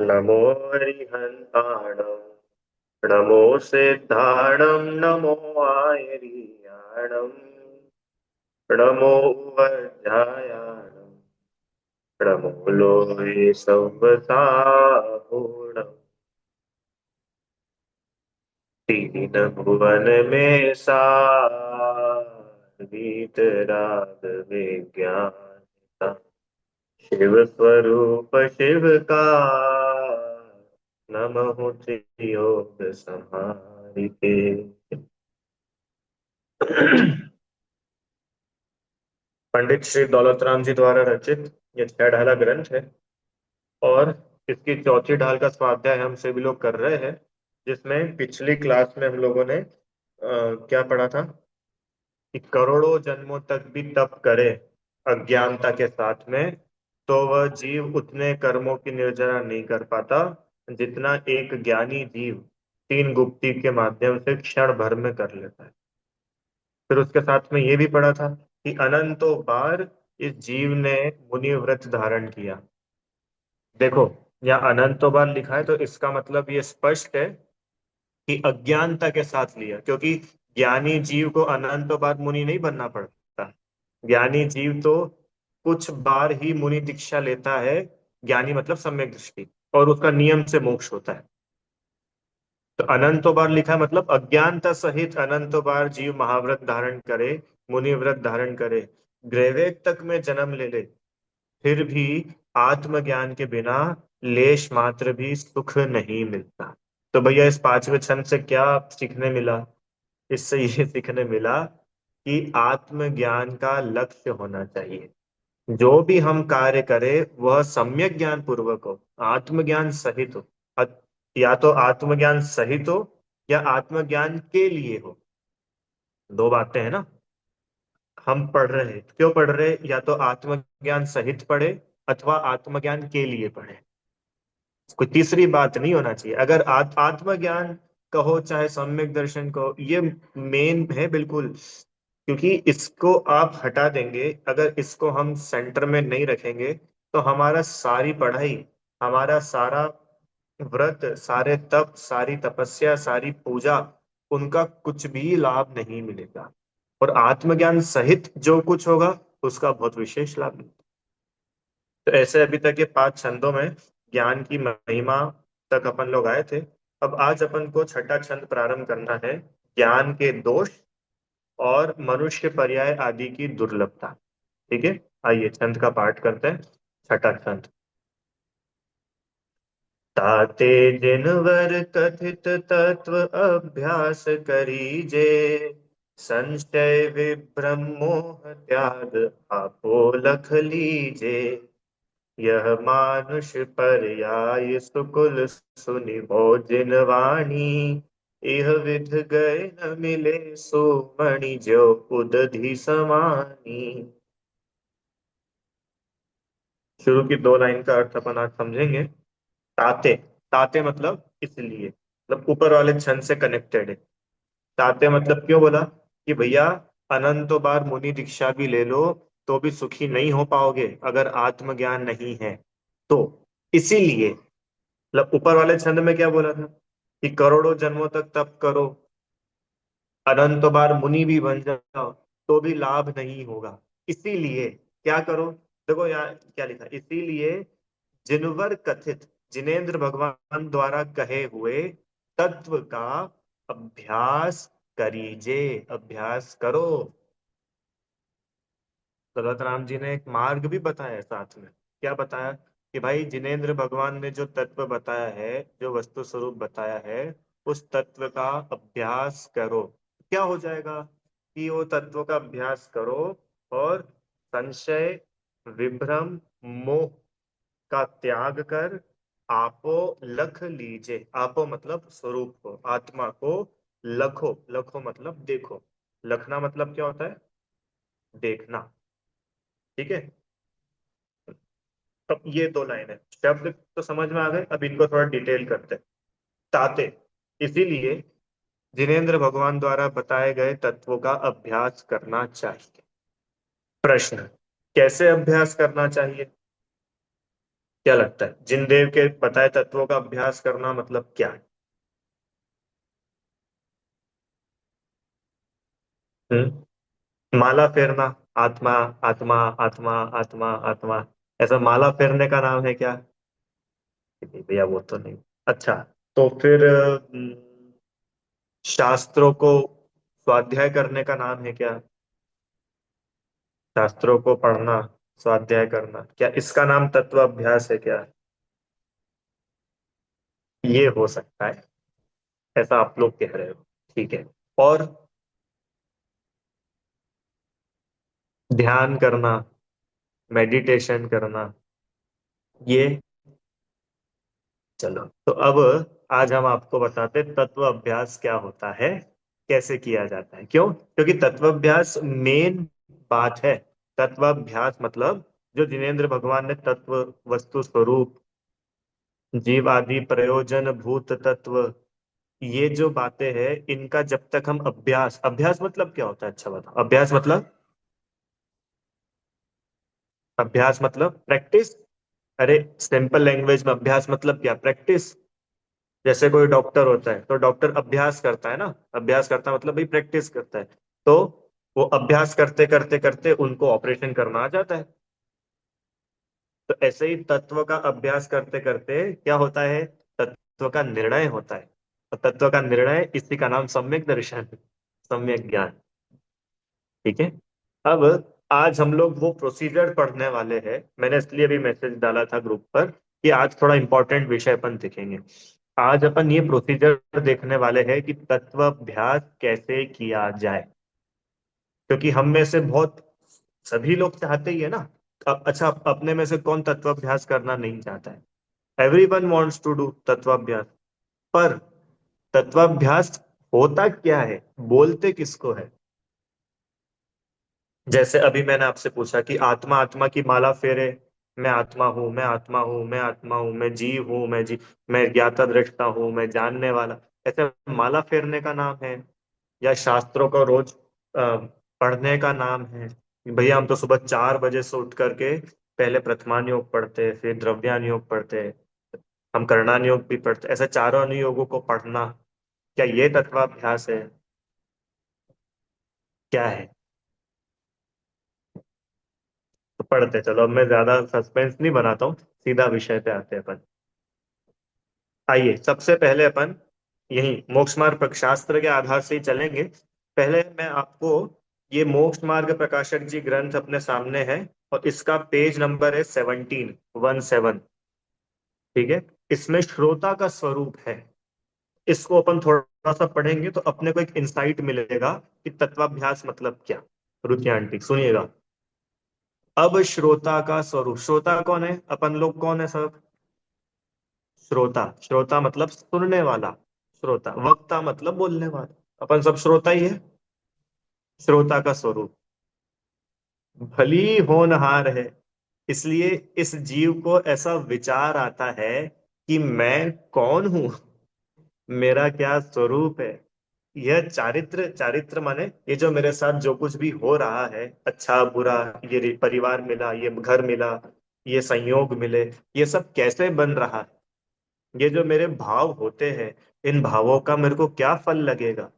नमो हरिहन्ताणं नमो सिद्धाणं नमो आयर्याणं नमो वज्रायाणं नमो लोहे संवसाहुणम् तीन भुवन में वीतराग विज्ञान शिव स्वरूप शिव का नमः योग समाहिते। पंडित श्री दौलत राम जी द्वारा रचित ये छह ढाला ग्रंथ है। और इसकी चौथी ढाल का स्वाध्याय हम सभी लोग कर रहे हैं, जिसमें पिछली क्लास में हम लोगों ने क्या पढ़ा था कि करोड़ों जन्मों तक भी तप करे अज्ञानता के साथ में, तो वह जीव उतने कर्मों की निर्जरा नहीं कर पाता जितना एक ज्ञानी जीव तीन गुप्ती के माध्यम से क्षण भर में कर लेता है। फिर उसके साथ में ये भी पढ़ा था कि अनंतों बार इस जीव ने मुनि व्रत धारण किया। देखो, यहाँ अनंतों बार लिखा है तो इसका मतलब ये स्पष्ट है कि अज्ञानता के साथ लिया, क्योंकि ज्ञानी जीव को अनंतों बार मुनि नहीं बनना पड़ता। ज्ञानी जीव तो कुछ बार ही मुनि दीक्षा लेता है। ज्ञानी मतलब सम्यक दृष्टि, और उसका नियम से मोक्ष होता है। तो अनंतों बार लिखा है मतलब अज्ञानता सहित अनंतों बार जीव महाव्रत धारण करे, मुनि व्रत धारण करे, ग्रैवेक तक में जन्म ले ले, फिर भी आत्मज्ञान के बिना लेश मात्र भी सुख नहीं मिलता। तो भैया इस पांचवें छंद से क्या सीखने मिला? इससे ये सीखने मिला कि आत्मज्ञान का लक्ष्य होना चाहिए। जो भी हम कार्य करें वह सम्यक ज्ञान पूर्वक हो, आत्मज्ञान सहित हो। या तो आत्मज्ञान सहित हो या आत्मज्ञान के लिए हो। दो बातें हैं ना। हम पढ़ रहे हैं, क्यों पढ़ रहे हैं? या तो आत्मज्ञान सहित पढ़े अथवा आत्मज्ञान के लिए पढ़े। कोई तीसरी बात नहीं होना चाहिए। अगर आत्मज्ञान कहो चाहे सम्यक दर्शन कहो, ये मेन है बिल्कुल। क्योंकि इसको आप हटा देंगे, अगर इसको हम सेंटर में नहीं रखेंगे, तो हमारा सारी पढ़ाई, हमारा सारा व्रत, सारे तप, सारी तपस्या, सारी पूजा, उनका कुछ भी लाभ नहीं मिलेगा। और आत्मज्ञान सहित जो कुछ होगा उसका बहुत विशेष लाभ मिलेगा। तो ऐसे अभी तक ये पांच छंदों में ज्ञान की महिमा तक अपन लोग आए थे। अब आज अपन को छठा छंद प्रारंभ करना है, ज्ञान के दोष और मनुष्य पर्याय आदि की दुर्लभता। ठीक है, आइए छंद का पाठ करते हैं। छठा छंद। ताते जिनवर कथित तत्व अभ्यास करीजे, संशय विभ्रम मोह त्याग आपो लख लीजे। यह मानुष पर्याय सुकुल सुनि जिन वाणी, इह विध गए न मिले सो मणि जो उदधि समानी। शुरू की दो लाइन का अर्थ अपन आज समझेंगे। ताते, ताते मतलब इसलिए, मतलब ऊपर वाले छंद से कनेक्टेड है। ताते मतलब क्यों बोला कि भैया अनंतों बार मुनि दीक्षा भी ले लो तो भी सुखी नहीं हो पाओगे अगर आत्मज्ञान नहीं है। तो इसीलिए, मतलब ऊपर वाले छंद में क्या बोला था कि करोड़ों जन्मों तक तप करो, अनंत बार मुनि भी बन जाओ, तो भी लाभ नहीं होगा। इसीलिए क्या करो? देखो यहाँ क्या लिखा, इसीलिए जिनवर कथित, जिनेन्द्र भगवान द्वारा कहे हुए तत्व का अभ्यास करीजे, अभ्यास करो। दौलत राम जी ने एक मार्ग भी बताया है साथ में। क्या बताया? कि भाई जिनेन्द्र भगवान ने जो तत्व बताया है, जो वस्तु स्वरूप बताया है, उस तत्व का अभ्यास करो। क्या हो जाएगा कि वो तत्व का अभ्यास करो और संशय, विभ्रम, मोह का त्याग कर आपो लख लीजे। आपो मतलब स्वरूप को, आत्मा को लखो। लखो मतलब देखो। लखना मतलब क्या होता है? देखना। ठीक है। अब ये दो लाइन है, शब्द तो समझ में आ गए, अब इनको थोड़ा डिटेल करते हैं। ताते, इसीलिए जिनेन्द्र भगवान द्वारा बताए गए तत्वों का अभ्यास करना चाहिए। प्रश्न, कैसे अभ्यास करना चाहिए? क्या लगता है जिनदेव के बताए तत्वों का अभ्यास करना मतलब क्या है? माला फेरना। आत्मा, आत्मा, आत्मा, आत्मा, आत्मा, ऐसा माला फेरने का नाम है क्या? नहीं भैया, वो तो नहीं। अच्छा, तो फिर शास्त्रों को स्वाध्याय करने का नाम है क्या? शास्त्रों को पढ़ना, स्वाध्याय करना, क्या इसका नाम तत्व अभ्यास है क्या? ये हो सकता है, ऐसा आप लोग कह रहे हो। ठीक है। और ध्यान करना, मेडिटेशन करना, ये। चलो तो अब आज हम आपको बताते हैं तत्व अभ्यास क्या होता है, कैसे किया जाता है। क्यों? क्योंकि तत्व अभ्यास मेन बात है। तत्व अभ्यास मतलब जो जिनेंद्र भगवान ने तत्व, वस्तु स्वरूप, जीव आदि, प्रयोजन, भूत तत्व, ये जो बातें हैं, इनका जब तक हम अभ्यास, अभ्यास मतलब क्या होता है, अच्छा बताओ, अभ्यास मतलब? अभ्यास मतलब प्रैक्टिस। अरे, सिंपल लैंग्वेज में अभ्यास मतलब क्या? प्रैक्टिस। जैसे कोई डॉक्टर होता है तो डॉक्टर अभ्यास करता है ना, अभ्यास करता मतलब भाई प्रैक्टिस करता है। तो वो अभ्यास करते करते करते उनको ऑपरेशन करना आ जाता है। तो ऐसे ही तत्व का अभ्यास करते करते क्या होता है, तत्व का निर्णय होता है। और तत्व का निर्णय, इसी का नाम सम्यक दर्शन, सम्यक ज्ञान। ठीक है। अब आज हम लोग वो प्रोसीजर पढ़ने वाले हैं। मैंने इसलिए भी मैसेज डाला था ग्रुप पर कि आज थोड़ा इंपॉर्टेंट विषय अपन देखेंगे। आज अपन ये प्रोसीजर देखने वाले हैं कि तत्वाभ्यास कैसे किया जाए। क्योंकि हम में से बहुत, सभी लोग चाहते ही है ना। अच्छा, अपने में से कौन तत्वाभ्यास करना नहीं चाहता है? एवरीवन वांट्स टू डू तत्वाभ्यास। पर तत्वाभ्यास होता क्या है, बोलते किसको है? जैसे अभी मैंने आपसे पूछा कि आत्मा, आत्मा की माला फेरे, मैं आत्मा हूँ, मैं आत्मा हूँ, मैं आत्मा हूँ, मैं जीव हूँ, मैं जी, मैं ज्ञाता दृष्टा हूँ, मैं जानने वाला, ऐसे माला फेरने का नाम है? या शास्त्रों को रोज पढ़ने का नाम है? भैया हम तो सुबह 4 बजे से उठ करके पहले प्रथमान योग पढ़ते, फिर द्रव्यान योग पढ़ते, हम करणान योग भी पढ़ते, ऐसे चारों अनुयोगों को पढ़ना, क्या ये तत्वाभ्यास है? क्या है? तो पढ़ते चलो, अब मैं ज्यादा सस्पेंस नहीं बनाता हूँ, सीधा विषय पे आते हैं अपन। आइए, सबसे पहले अपन यही मोक्ष मार्ग शास्त्र के आधार से ही चलेंगे। पहले मैं आपको, ये मोक्ष मार्ग प्रकाशक जी ग्रंथ अपने सामने है, और इसका पेज नंबर है 17। ठीक है। इसमें श्रोता का स्वरूप है। इसको अपन थोड़ा सा पढ़ेंगे तो अपने को एक इंसाइट मिलेगा कि तत्वाभ्यास मतलब क्या। रुचि आंटी सुनिएगा। अब श्रोता का स्वरूप, श्रोता कौन है, अपन लोग कौन है सब? श्रोता, श्रोता मतलब सुनने वाला। श्रोता, वक्ता मतलब बोलने वाला, अपन सब श्रोता ही है। श्रोता का स्वरूप भली होनहार है। इसलिए इस जीव को ऐसा विचार आता है कि मैं कौन हूं, मेरा क्या स्वरूप है। यह चारित्र, चारित्र माने ये जो मेरे साथ जो कुछ भी हो रहा है, अच्छा बुरा, ये परिवार मिला, ये घर मिला, ये संयोग मिले, ये सब कैसे बन रहा है, ये जो मेरे भाव होते हैं, इन भावों का मेरे को क्या फल लगेगा।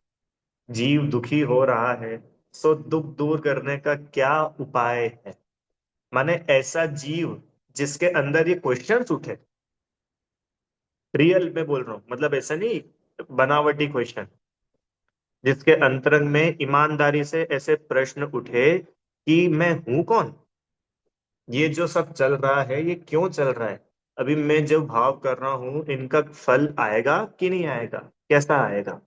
जीव दुखी हो रहा है, सो दुख दूर करने का क्या उपाय है। माने ऐसा जीव जिसके अंदर ये क्वेश्चंस उठे, रियल में बोल रहा हूं, मतलब ऐसा नहीं बनावटी क्वेश्चन, जिसके अंतरंग में ईमानदारी से ऐसे प्रश्न उठे कि मैं हूं कौन, ये जो सब चल रहा है ये क्यों चल रहा है, अभी मैं जो भाव कर रहा हूं इनका फल आएगा कि नहीं आएगा, कैसा आएगा।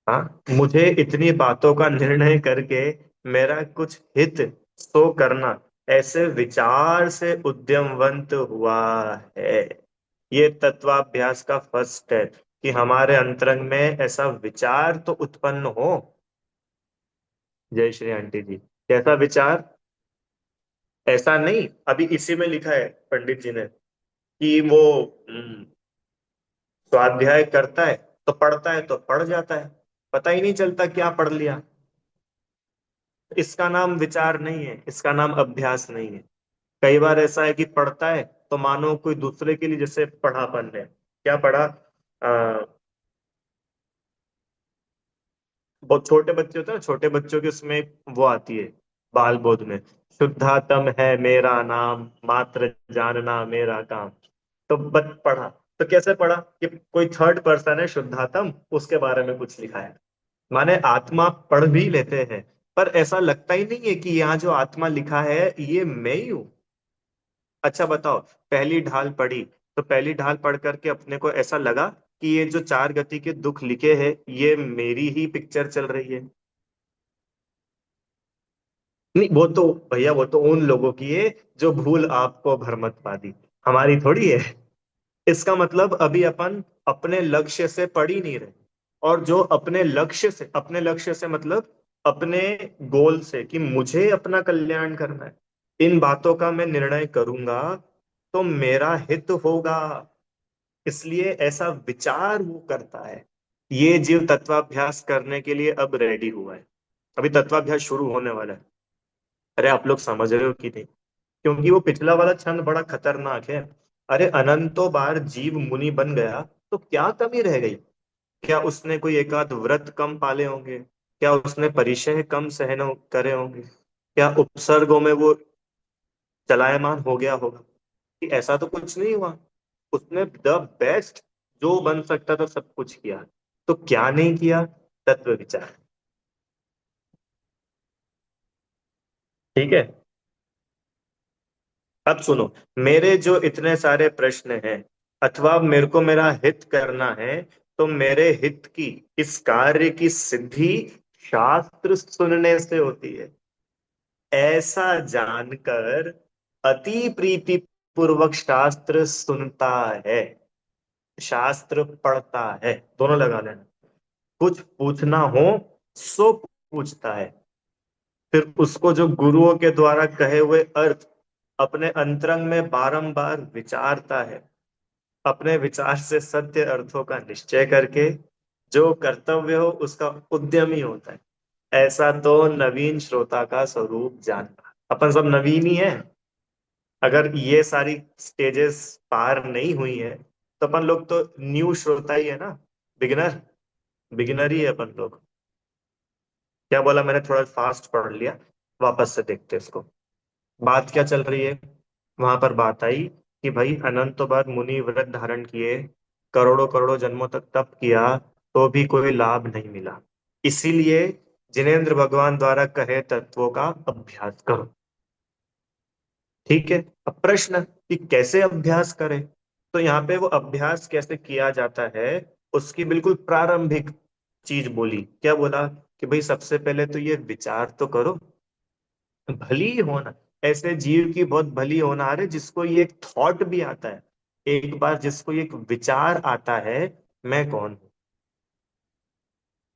हाँ, मुझे इतनी बातों का निर्णय करके मेरा कुछ हित सो करना, ऐसे विचार से उद्यमवंत हुआ है। ये तत्वाभ्यास का फर्स्ट है कि हमारे अंतरंग में ऐसा विचार तो उत्पन्न हो। जय श्री आंटी जी। कैसा विचार? ऐसा नहीं, अभी इसी में लिखा है पंडित जी ने कि वो स्वाध्याय करता है तो पढ़ता है तो पढ़ जाता है, पता ही नहीं चलता क्या पढ़ लिया। इसका नाम विचार नहीं है, इसका नाम अभ्यास नहीं है। कई बार ऐसा है कि पढ़ता है तो मानो कोई दूसरे के लिए जैसे पढ़ापन है। क्या पढ़ा? बहुत छोटे बच्चे होते हैं ना, छोटे बच्चों के उसमें वो आती है बाल बोध में, शुद्धातम है मेरा नाम, मात्र जानना मेरा काम। तो बच पढ़ा, तो कैसे पढ़ा कि कोई थर्ड पर्सन है शुद्धातम, उसके बारे में कुछ लिखा है। माने आत्मा पढ़ भी लेते हैं, पर ऐसा लगता ही नहीं है कि यहाँ जो आत्मा लिखा है ये मैं ही हूँ। अच्छा बताओ, पहली ढाल पढ़ी तो पहली ढाल पढ़ करके अपने को ऐसा लगा कि ये जो चार गति के दुख लिखे हैं ये मेरी ही पिक्चर चल रही है? नहीं, वो तो भैया वो तो उन लोगों की है जो भूल आपको भरमत पा दी, हमारी थोड़ी है। इसका मतलब अभी अपन अपने लक्ष्य से पढ़ ही नहीं रहे। और जो अपने लक्ष्य से मतलब अपने गोल से कि मुझे अपना कल्याण करना है, इन बातों का मैं निर्णय करूंगा तो मेरा हित होगा। इसलिए ऐसा विचार वो करता है। ये जीव तत्वाभ्यास करने के लिए अब रेडी हुआ है। अभी तत्वाभ्यास शुरू होने वाला है। अरे आप लोग समझ रहे हो कि नहीं? क्योंकि वो पिछला वाला छंद बड़ा खतरनाक है। अरे अनंतों बार जीव मुनि बन गया तो क्या कमी रह गई? क्या उसने कोई एकाध व्रत कम पाले होंगे? क्या उसने परिचय कम सहन करे होंगे? क्या उपसर्गों में वो चलायमान हो गया होगा? कि ऐसा तो कुछ नहीं हुआ। उसने द बेस्ट जो बन सकता था सब कुछ किया। तो क्या नहीं किया? तत्व विचार। ठीक है। अब सुनो, मेरे जो इतने सारे प्रश्न हैं, अथवा मेरे को मेरा हित करना है, तो मेरे हित की, इस कार्य की सिद्धि शास्त्र सुनने से होती है। ऐसा जानकर अति प्रीति पूर्वक शास्त्र सुनता है, शास्त्र पढ़ता है, दोनों लगा लेना। कुछ पूछना हो सो पूछता है, फिर उसको जो गुरुओं के द्वारा कहे हुए अर्थ अपने अंतरंग में बारंबार विचारता है, अपने विचार से सत्य अर्थों का निश्चय करके जो कर्तव्य हो उसका उद्यमी होता है। ऐसा तो नवीन श्रोता का स्वरूप जानना। अपन सब नवीन ही है। अगर ये सारी स्टेजेस पार नहीं हुई है तो अपन लोग तो न्यू श्रोता ही है ना, बिगिनर। बिगिनर ही है अपन लोग। क्या बोला मैंने? थोड़ा फास्ट पढ़ लिया, वापस से देखते हैं इसको। बात क्या चल रही है? वहां पर बात आई कि भाई अनंतों बार मुनि व्रत धारण किए, करोड़ों करोड़ों जन्मों तक तप किया, तो भी कोई लाभ नहीं मिला। इसीलिए जिनेंद्र भगवान द्वारा कहे तत्वों का अभ्यास करो। ठीक है। अब प्रश्न कि कैसे अभ्यास करें? तो यहाँ पे वो अभ्यास कैसे किया जाता है, उसकी बिल्कुल प्रारंभिक चीज बोली। क्या बोला? कि भाई सबसे पहले तो ये विचार तो करो, भली होना। ऐसे जीव की बहुत भली होनहार है जिसको ये एक थॉट भी आता है, एक बार जिसको ये एक विचार आता है, मैं कौन हूं।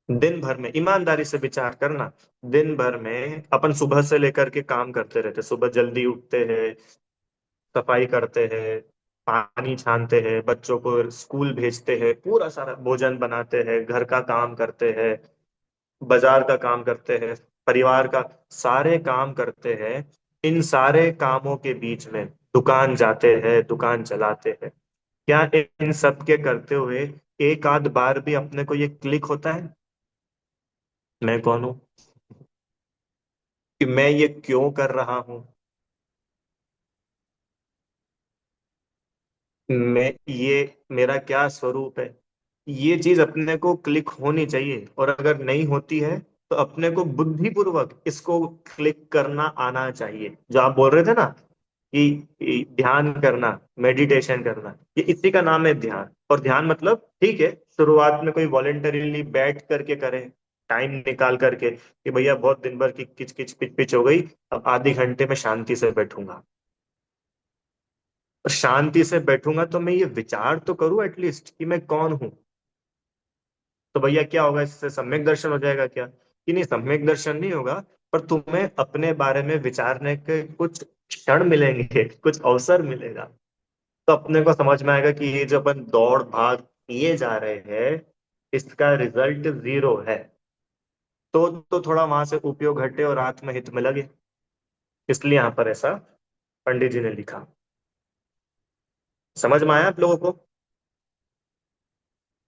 दिन भर में ईमानदारी से विचार करना। दिन भर में अपन सुबह से लेकर के काम करते रहते, सुबह जल्दी उठते हैं, सफाई करते हैं, पानी छानते हैं, बच्चों को स्कूल भेजते हैं, पूरा सारा भोजन बनाते हैं, घर का काम करते हैं, बाजार का काम करते हैं, परिवार का सारे काम करते हैं। इन सारे कामों के बीच में दुकान जाते हैं, दुकान चलाते हैं। क्या इन सब के करते हुए एक आध बार भी अपने को ये क्लिक होता है, मैं कौन हूं, कि मैं ये क्यों कर रहा हूं, मैं ये मेरा क्या स्वरूप है? ये चीज अपने को क्लिक होनी चाहिए। और अगर नहीं होती है तो अपने को बुद्धिपूर्वक इसको क्लिक करना आना चाहिए। जो आप बोल रहे थे ना कि ध्यान करना, मेडिटेशन करना, ये इसी का नाम है ध्यान। और ध्यान मतलब ठीक है, शुरुआत में कोई वॉलेंटरीली बैठ करके करे, टाइम निकाल करके कि भैया बहुत दिन भर की किच किच पिच पिच हो गई, अब आधे घंटे में शांति से बैठूंगा। और शांति से बैठूंगा तो मैं ये विचार तो करूं एटलीस्ट कि मैं कौन हूं। तो भैया क्या होगा, इससे सम्यक दर्शन हो जाएगा क्या? कि नहीं, सम्यक दर्शन नहीं होगा, पर तुम्हें अपने बारे में विचारने के कुछ क्षण मिलेंगे, कुछ अवसर मिलेगा। तो अपने को समझ में आएगा कि ये जो अपन दौड़ भाग किए जा रहे हैं इसका रिजल्ट जीरो है। तो थोड़ा वहां से उपयोग घटे और आत्महित में लगे। इसलिए यहाँ पर ऐसा पंडित जी ने लिखा। समझ में आया आप लोगों को?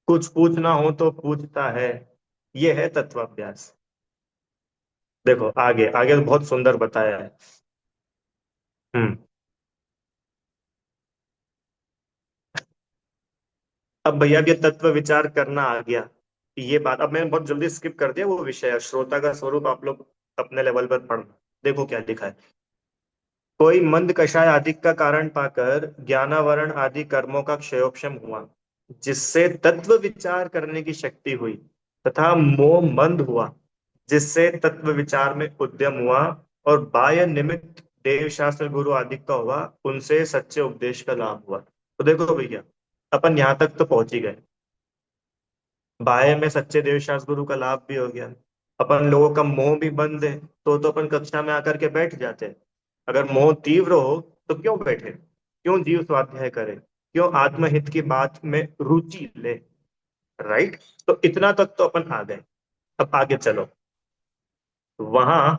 कुछ पूछना हो तो पूछता है। ये है तत्वाभ्यास। देखो आगे आगे तो बहुत सुंदर बताया है। हम्म। अब भैया अब ये तत्व विचार करना आ गया। ये बात अब मैंने बहुत जल्दी स्किप कर दिया, वो विषय है श्रोता का स्वरूप, आप लोग अपने लेवल पर पढ़ना। देखो क्या लिखा है। कोई मंद कषाय आदि का कारण पाकर ज्ञानावरण आदि कर्मों का क्षयोक्षम हुआ, जिससे तत्व विचार करने की शक्ति हुई, तथा मोह मंद हुआ, जिससे तत्व विचार में उद्यम हुआ, और बाह्य निमित्त देव शास्त्र गुरु आदि का हुआ, उनसे सच्चे उपदेश का लाभ हुआ। तो देखो भैया, अपन यहाँ तक तो पहुंच ही गए। बाह्य में सच्चे देव शास्त्र गुरु का लाभ भी हो गया, अपन लोगों का मोह भी बंद है, तो अपन कक्षा में आकर के बैठ जाते हैं। अगर मोह तीव्र हो तो क्यों बैठे, क्यों जीव स्वाध्याय करे, क्यों आत्महित की बात में रुचि ले। राइट। तो इतना तक तो अपन आ गए। अब आगे चलो। वहां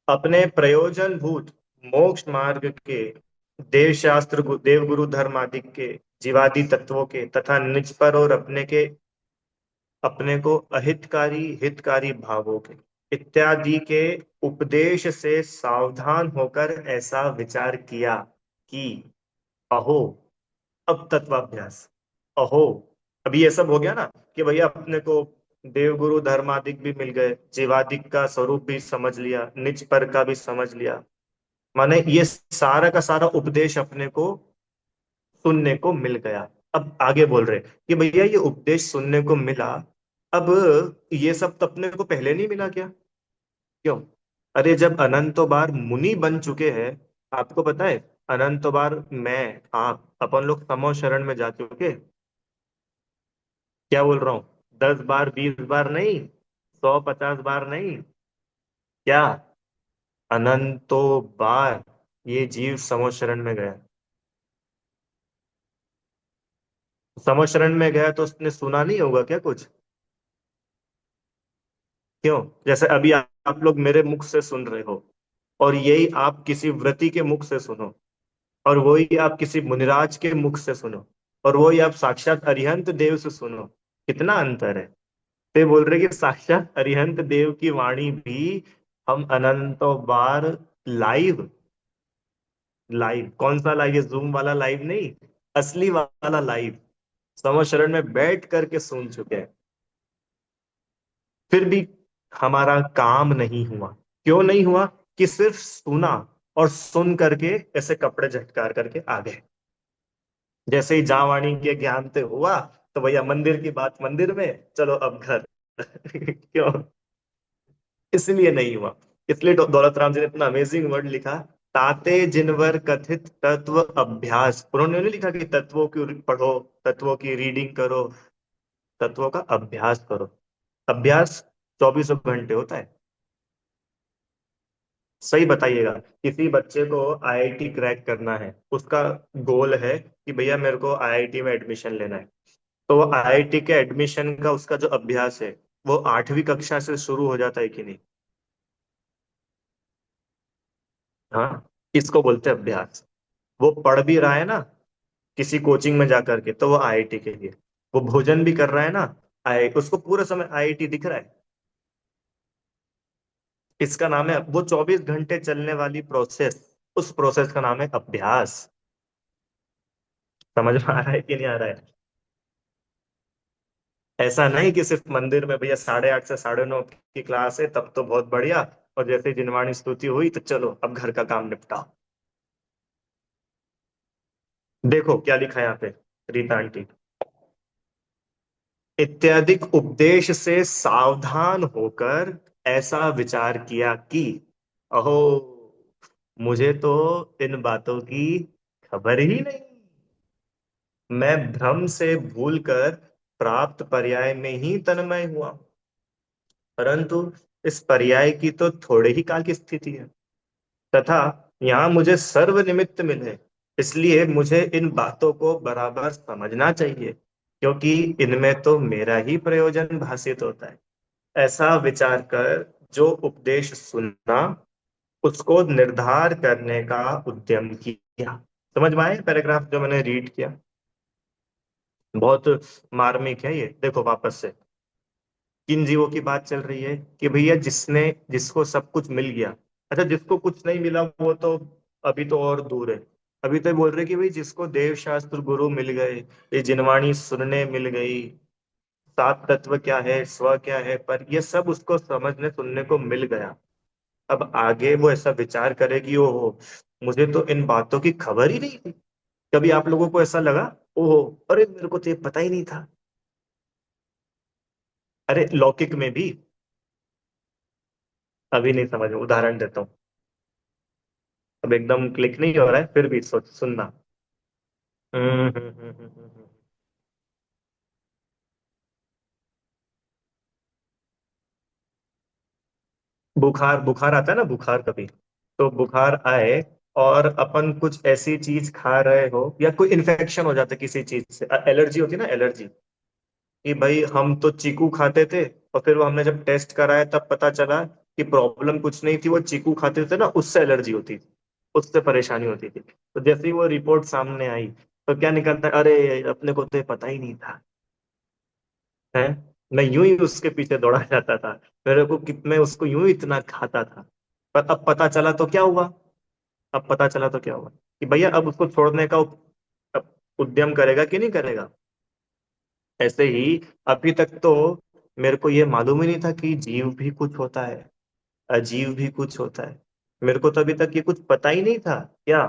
अपने प्रयोजन भूत मोक्ष मार्ग के देव शास्त्र देव गुरु धर्म आदि के जीवादि तत्वों के तथा निज पर और अपने को अहितकारी हितकारी भावों के इत्यादि के उपदेश से सावधान होकर ऐसा विचार किया कि अहो, अब तत्वाभ्यास। अहो, अभी ये सब हो गया ना, कि भैया अपने को देवगुरु धर्मादिक भी मिल गए, जीवादिक का स्वरूप भी समझ लिया, निज पर का भी समझ लिया। माने ये सारा का सारा उपदेश अपने को सुनने को मिल गया। अब आगे बोल रहे कि भैया ये उपदेश सुनने को मिला। अब ये सब तो अपने को पहले नहीं मिला क्या? क्यों? अरे जब अनंतो बार मुनि बन चुके हैं, आपको पता है, अनंतो बार मैं, आप, अपन लोग समो शरण में जा चुके। क्या बोल रहा हूँ? 10 बार 20 बार नहीं, 100 50 बार नहीं। क्या? अनंतो बार ये जीव समो शरण में गया। समो शरण में गया तो उसने सुना नहीं होगा क्या कुछ? क्यों? जैसे अभी आप लोग मेरे मुख से सुन रहे हो, और यही आप किसी व्रति के मुख से सुनो, और वही आप किसी मुनिराज के मुख से सुनो, और वही आप साक्षात अरिहंत देव से सुनो। कितना अंतर है। तो ये बोल रहे कि साक्षात अरिहंत देव की वाणी भी हम अनंतों बार लाइव, लाइव कौन सा लाइव? ये जूम वाला लाइव नहीं, असली वाला लाइव समझ शरण में बैठ करके सुन चुके हैं। फिर भी हमारा काम नहीं हुआ। क्यों नहीं हुआ? कि सिर्फ सुना, और सुन करके ऐसे कपड़े झटकार करके आ गए। जैसे ही जावाणी के ज्ञान से हुआ, तो भैया मंदिर की बात मंदिर में, चलो अब घर। क्यों? इसलिए नहीं हुआ। इसलिए दौलत राम जी ने इतना अमेजिंग वर्ड लिखा, ताते जिनवर कथित तत्व अभ्यास। उन्होंने नहीं लिखा कि तत्वों की पढ़ो, तत्वों की रीडिंग करो, तत्वों का अभ्यास करो। अभ्यास 24 घंटे होता है। सही बताइएगा। किसी बच्चे को आईआईटी क्रैक करना है, उसका गोल है कि भैया मेरे को आईआईटी में एडमिशन लेना है, तो वो आईआईटी के एडमिशन का उसका जो अभ्यास है, वो 8वीं कक्षा से शुरू हो जाता है कि नहीं? हाँ, इसको बोलते हैं अभ्यास। वो पढ़ भी रहा है ना किसी कोचिंग में जाकर के, तो वो आईआईटी के लिए। वो भोजन भी कर रहा है ना, आई उसको पूरे समय आईआईटी दिख रहा है। इसका नाम है, वो 24 घंटे चलने वाली प्रोसेस, उस प्रोसेस का नाम है अभ्यास। समझ में आ रहा है कि नहीं आ रहा है? ऐसा नहीं कि सिर्फ मंदिर में भैया 8:30 से 9:30 की क्लास है तब तो बहुत बढ़िया, और जैसे ही जिनवाणी स्तुति हुई तो चलो अब घर का काम निपटाओ। देखो क्या लिखा है यहाँ पे, रीता आंटी। इत्यादि उपदेश से सावधान होकर ऐसा विचार किया कि अहो, मुझे तो इन बातों की खबर ही नहीं। मैं भ्रम से भूलकर प्राप्त पर्याय में ही तन्मय हुआ, परंतु इस पर्याय की तो थोड़े ही काल की स्थिति है, तथा यहाँ मुझे सर्व निमित्त मिले, इसलिए मुझे इन बातों को बराबर समझना चाहिए, क्योंकि इनमें तो मेरा ही प्रयोजन भाषित होता है। ऐसा विचार कर जो उपदेश सुनना, उसको निर्धार करने का उद्यम किया। समझ में आया पैराग्राफ जो मैंने रीड किया? बहुत मार्मिक है ये, देखो वापस से। किन जीवों की बात चल रही है कि भैया जिसने, जिसको सब कुछ मिल गया। अच्छा, जिसको कुछ नहीं मिला वो तो अभी तो और दूर है। अभी तो बोल रहे कि भाई जिसको देव शास्त्र गुरु मिल गए, ये जिनवाणी सुनने मिल गई, सात तत्व क्या है, स्व क्या है, पर ये सब उसको समझने सुनने को मिल गया। अब आगे वो ऐसा विचार करे कि ओहो, मुझे तो इन बातों की खबर ही नहीं थी। कभी आप लोगों को ऐसा लगा, ओहो, अरे मेरे को तो ये पता ही नहीं था? अरे लौकिक में भी। अभी नहीं समझ, उदाहरण देता हूँ। अब एकदम क्लिक नहीं हो रहा है, फिर भी सोच सुनना। हम्म। बुखार, बुखार आता है ना, बुखार कभी, तो बुखार आए और अपन कुछ ऐसी चीज खा रहे हो या कोई इन्फेक्शन हो जाता है किसी चीज से, एलर्जी होती है ना, एलर्जी। कि भाई हम तो चीकू खाते थे, और फिर वो हमने जब टेस्ट कराया तब पता चला कि प्रॉब्लम कुछ नहीं थी, वो चीकू खाते थे ना, उससे एलर्जी होती थी, उससे परेशानी होती थी। तो जैसे ही वो रिपोर्ट सामने आई, तो क्या निकलता है, अरे अपने को तो ये पता ही नहीं था। है, मैं यूं ही उसके पीछे दौड़ा जाता था, मेरे को मैं उसको यूं ही इतना खाता था। पर अब पता चला तो क्या हुआ? अब पता चला तो क्या हुआ कि भैया अब उसको छोड़ने का अब उद्यम करेगा कि नहीं करेगा? ऐसे ही अभी तक तो मेरे को ये मालूम ही नहीं था कि जीव भी कुछ होता है, अजीव भी कुछ होता है। मेरे को तो अभी तक ये कुछ पता ही नहीं था क्या,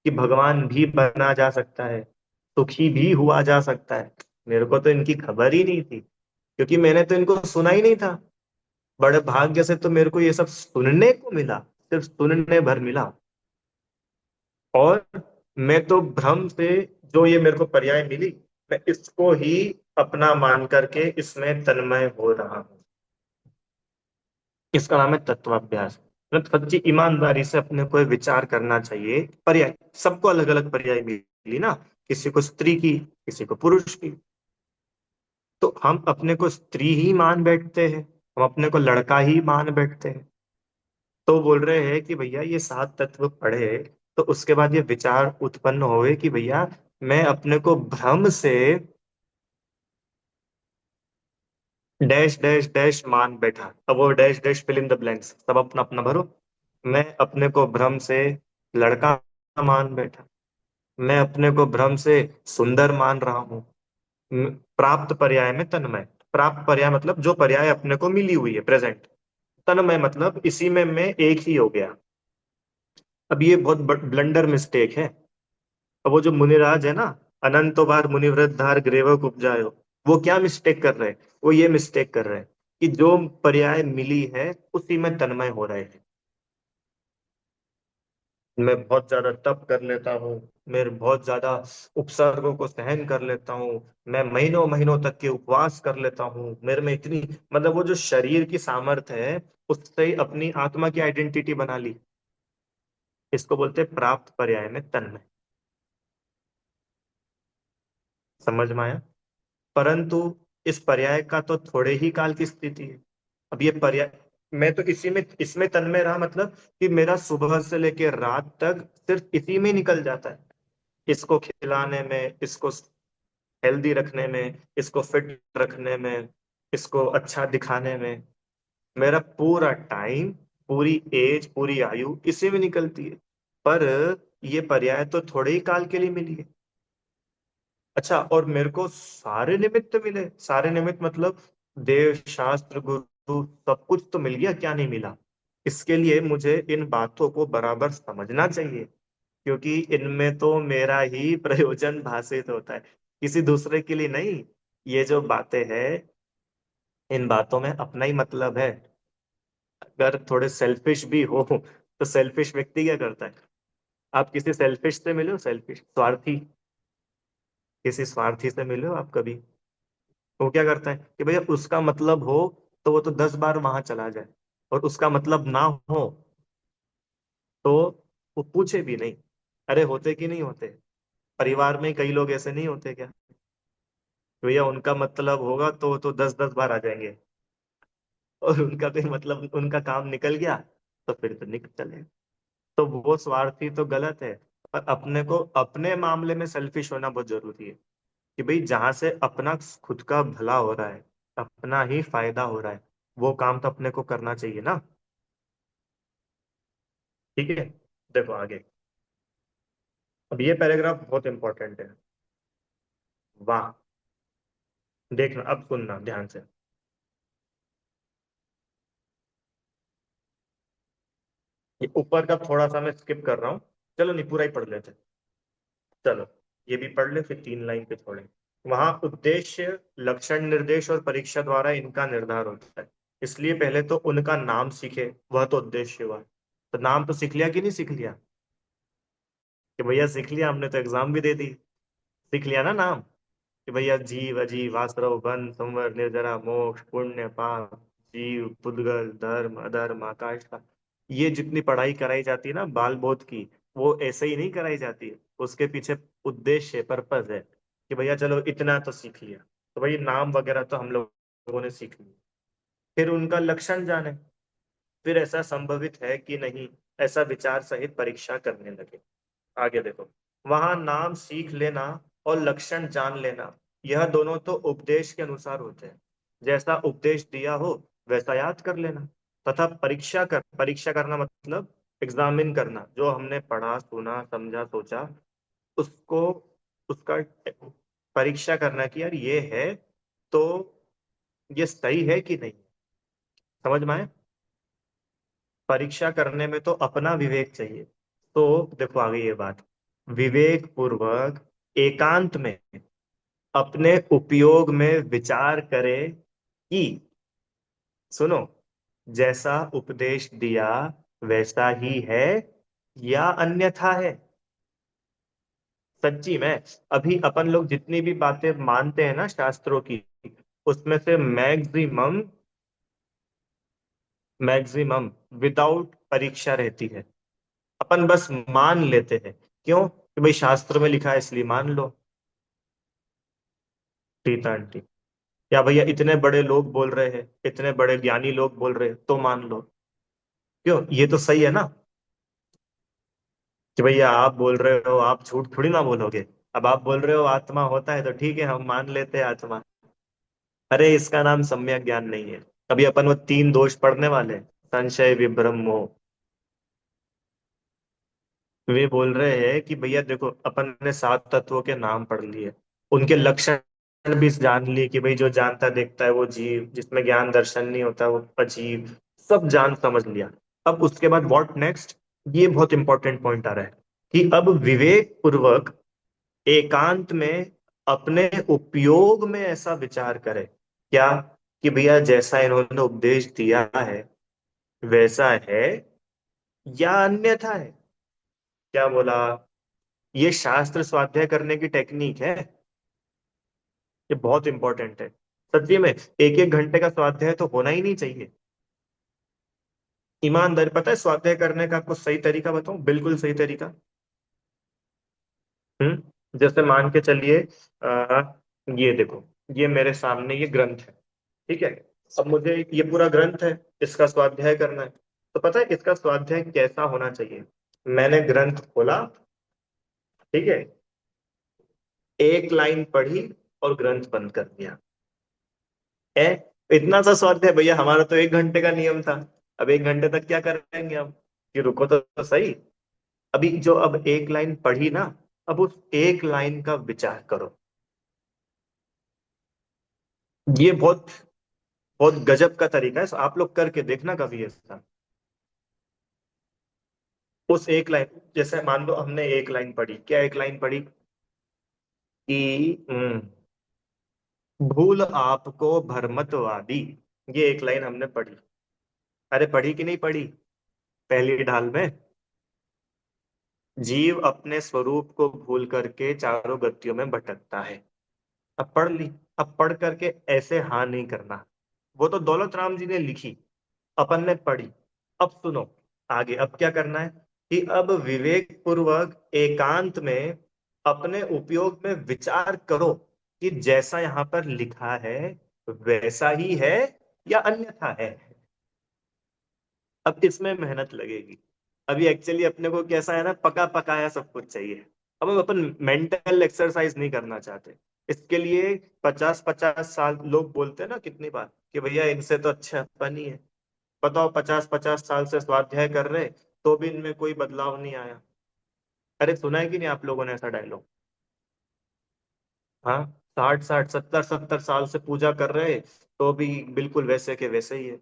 कि भगवान भी बना जा सकता है, सुखी भी हुआ जा सकता है। मेरे को तो इनकी खबर ही नहीं थी, क्योंकि मैंने तो इनको सुना ही नहीं था। बड़े भाग्य से तो मेरे को ये सब सुनने को मिला, सिर्फ सुनने भर मिला। और मैं तो भ्रम से, जो ये मेरे को पर्याय मिली, मैं इसको ही अपना मान करके इसमें तन्मय हो रहा हूँ। इसका नाम है तत्वाभ्यास। मतलब सच्ची ईमानदारी से अपने को ये विचार करना चाहिए। पर्याय सबको अलग अलग पर्याय मिली ना, किसी को स्त्री की, किसी को पुरुष की। तो हम अपने को स्त्री ही मान बैठते हैं, हम अपने को लड़का ही मान बैठते हैं। तो बोल रहे हैं कि भैया ये सात तत्व पढ़े, तो उसके बाद ये विचार उत्पन्न होए कि भैया मैं अपने को भ्रम से डैश डैश डैश मान बैठा। अब वो dash dash fill in the blanks सब अपना अपना भरो। मैं अपने को भ्रम से लड़का मान बैठा, मैं अपने को भ्रम से सुंदर मान रहा हूँ। प्राप्त पर्याय में तन्मय। प्राप्त पर्याय मतलब जो पर्याय अपने को मिली हुई है, प्रेजेंट। तन्मय मतलब इसी में मैं एक ही हो गया। अब ये बहुत ब्लंडर मिस्टेक है। अब वो जो मुनिराज है ना, अनंतो बार मुनिव्रत धार ग्रेवक उपजायो, वो क्या मिस्टेक कर रहे हैं? वो ये मिस्टेक कर रहे हैं कि जो पर्याय मिली है उसी में तन्मय हो रहे हैं। मैं बहुत ज्यादा तप कर लेता हूँ, मैं बहुत ज्यादा उपसर्गों को सहन कर लेता हूँ, मैं महीनों महीनों तक के उपवास कर लेता हूँ, मेरे में इतनी, मतलब वो जो शरीर की सामर्थ्य है, उससे ही अपनी आत्मा की आइडेंटिटी बना ली। इसको बोलते हैं प्राप्त पर्याय में तन्मय। समझ में आया? परंतु इस पर्याय का तो थोड़े ही काल की स्थिति है। अब ये पर्याय, मैं तो इसी में, इसमें तन्मय रहा, मतलब कि मेरा सुबह से लेकर रात तक सिर्फ इसी में निकल जाता है। इसको खिलाने में, इसको हेल्दी रखने में, इसको फिट रखने में, इसको अच्छा दिखाने में, मेरा पूरा टाइम, पूरी एज, पूरी आयु इसी में निकलती है। पर ये पर्याय तो थोड़े ही काल के लिए मिली है। अच्छा, और मेरे को सारे निमित्त मिले, सारे निमित्त मतलब देव शास्त्र गुरु सब कुछ तो मिल गया, क्या नहीं मिला? इसके लिए मुझे इन बातों को बराबर समझना चाहिए, क्योंकि इनमें तो मेरा ही प्रयोजन भाषित होता है, किसी दूसरे के लिए नहीं। ये जो बातें हैं, इन बातों में अपना ही मतलब है। अगर थोड़े सेल्फिश भी हो, तो सेल्फिश व्यक्ति क्या करता है? आप किसी सेल्फिश से मिले हो, सेल्फिश स्वार्थी, किसी स्वार्थी से मिले हो आप कभी? वो क्या करता है कि भैया उसका मतलब हो तो वो तो 10 बार वहां चला जाए, और उसका मतलब ना हो तो वो पूछे भी नहीं। अरे होते कि नहीं होते? परिवार में कई लोग ऐसे नहीं होते क्या? भैया उनका मतलब होगा तो वो तो 10 10 बार आ जाएंगे, और उनका कोई मतलब, उनका काम निकल गया, तो फिर तो निकल चले। तो वो स्वार्थी तो गलत है। पर अपने को अपने मामले में सेल्फिश होना बहुत जरूरी है, कि भाई जहां से अपना खुद का भला हो रहा है, अपना ही फायदा हो रहा है, वो काम तो अपने को करना चाहिए ना। ठीक है। देखो आगे। अब ये पैराग्राफ बहुत इंपॉर्टेंट है। वाह। देखना, अब सुनना ध्यान से। ये ऊपर का थोड़ा सा मैं स्किप कर रहा हूँ। चलो नहीं, पूरा ही पढ़ लेते। चलो, ये भी पढ़ ले, फिर 3 लाइन पे छोड़े। वहां उद्देश्य, लक्षण निर्देश और परीक्षा द्वारा इनका निर्धार होता है। इसलिए पहले तो उनका नाम सीखे, वह तो उद्देश्य हुआ। तो नाम तो सीख लिया कि नहीं सीख लिया? कि भैया सीख लिया, हमने तो एग्जाम भी दे दी। सीख लिया ना नाम। कि भैया जीव, अजीव, वासरव, बन, संवर, निर्जरा, मोक्ष, पुण्य, पाप, जीव, पुद्गल, धर्म, अधर्म, आकाश का। ये जितनी पढ़ाई कराई जाती है ना बाल बोध की, वो ऐसे ही नहीं कराई जाती है। उसके पीछे उद्देश्य, पर्पज है, कि भैया चलो इतना तो सीख लिया। तो भाई नाम वगैरह तो हम लोगों ने सीख लिया। फिर उनका लक्षण जाने। फिर ऐसा संभवित है कि नहीं, ऐसा विचार सहित परीक्षा करने लगे। आगे देखो। वहां नाम सीख लेना और लक्षण जान लेना, यह दोनों तो उपदेश के अनुसार होते हैं। जैसा उपदेश दिया हो वैसा याद कर लेना। तथा परीक्षा करना मतलब एग्जामिन करना, जो हमने पढ़ा, सुना, समझा, सोचा, उसको, उसका परीक्षा करना कि यार ये है तो ये सही है कि नहीं। समझ में आए? परीक्षा करने में तो अपना विवेक चाहिए। तो देखो आगे ये बात, विवेक पूर्वक एकांत में अपने उपयोग में विचार करे कि, सुनो, जैसा उपदेश दिया वैसा ही है या अन्यथा है। सच्ची में अभी अपन लोग जितनी भी बातें मानते हैं ना शास्त्रों की, उसमें से मैक्सिमम, मैक्सिमम विदाउट परीक्षा रहती है। अपन बस मान लेते हैं। क्यों? कि भाई शास्त्र में लिखा है इसलिए मान लो। सीता आंटी, या भैया इतने बड़े लोग बोल रहे हैं, इतने बड़े ज्ञानी लोग बोल रहे हैं तो मान लो। क्यों? ये तो सही है ना। कि भैया आप बोल रहे हो, आप झूठ थोड़ी ना बोलोगे। अब आप बोल रहे हो आत्मा होता है तो ठीक है, हम मान लेते हैं आत्मा। अरे इसका नाम सम्यक ज्ञान नहीं है। अभी अपन वो 3 दोष पढ़ने वाले हैं, संशय, विभ्रम, मोह। वे बोल रहे हैं कि भैया देखो, अपन ने 7 तत्वों के नाम पढ़ लिए, उनके लक्षण भी जान लिए, कि भाई जो जानता देखता है वो जीव, जिसमें ज्ञान दर्शन नहीं होता वो अजीव। सब जान समझ लिया। अब उसके बाद व्हाट नेक्स्ट? ये बहुत इंपॉर्टेंट पॉइंट आ रहा है, कि अब विवेक पूर्वक एकांत में अपने उपयोग में ऐसा विचार करे। क्या? कि भैया जैसा इन्होंने उपदेश दिया है वैसा है या अन्यथा है। क्या बोला? ये शास्त्र स्वाध्याय करने की टेक्निक है। ये बहुत इंपॉर्टेंट है। सच्ची में 1-1 घंटे का स्वाध्याय तो होना ही नहीं चाहिए। ईमानदारी, पता है स्वाध्याय करने का आपको सही तरीका बताऊं, बिल्कुल सही तरीका। जैसे मान के चलिए, ये देखो, ये मेरे सामने ये ग्रंथ है। ठीक है। अब मुझे ये पूरा ग्रंथ है, इसका स्वाध्याय करना है। तो पता है इसका स्वाध्याय कैसा होना चाहिए? मैंने ग्रंथ खोला, ठीक है, एक लाइन पढ़ी और ग्रंथ बंद कर दिया। है, इतना सा स्वाध्याय भैया, हमारा तो 1 घंटे का नियम था। अब 1 घंटे तक क्या करेंगे हम? कि रुको तो सही। अभी जो अब एक लाइन पढ़ी ना, अब उस एक लाइन का विचार करो। ये बहुत बहुत गजब का तरीका है, आप लोग करके देखना कभी ऐसा। उस एक लाइन, जैसे मान लो हमने एक लाइन पढ़ी, क्या एक लाइन पढ़ी कि भूल आपको भरमतवादी। ये एक लाइन हमने पढ़ी। अरे पढ़ी कि नहीं पढ़ी? पहली ढाल में, जीव अपने स्वरूप को भूल करके चारों गतियों में भटकता है। अब पढ़ ली। अब पढ़ करके ऐसे हाँ नहीं करना। वो तो दौलत राम जी ने लिखी, अपन ने पढ़ी। अब सुनो आगे, अब क्या करना है? कि अब विवेक पूर्वक एकांत में अपने उपयोग में विचार करो, कि जैसा यहां पर लिखा है वैसा ही है या अन्यथा है। अब इसमें मेहनत लगेगी। अभी एक्चुअली अपने को कैसा है ना, पका पकाया सब कुछ चाहिए। अब हम अपन मेंटल एक्सरसाइज नहीं करना चाहते। इसके लिए 50-50 साल लोग बोलते हैं ना कितनी बार कि भैया इनसे तो अच्छा अपन ही है। बताओ, 50-50 साल से स्वाध्याय कर रहे, तो भी इनमें कोई बदलाव नहीं आया। अरे सुना है कि नहीं आप लोगों ने ऐसा डायलॉग? हाँ। 60-60 70-70 साल से पूजा कर रहे, तो भी बिल्कुल वैसे के वैसे ही है।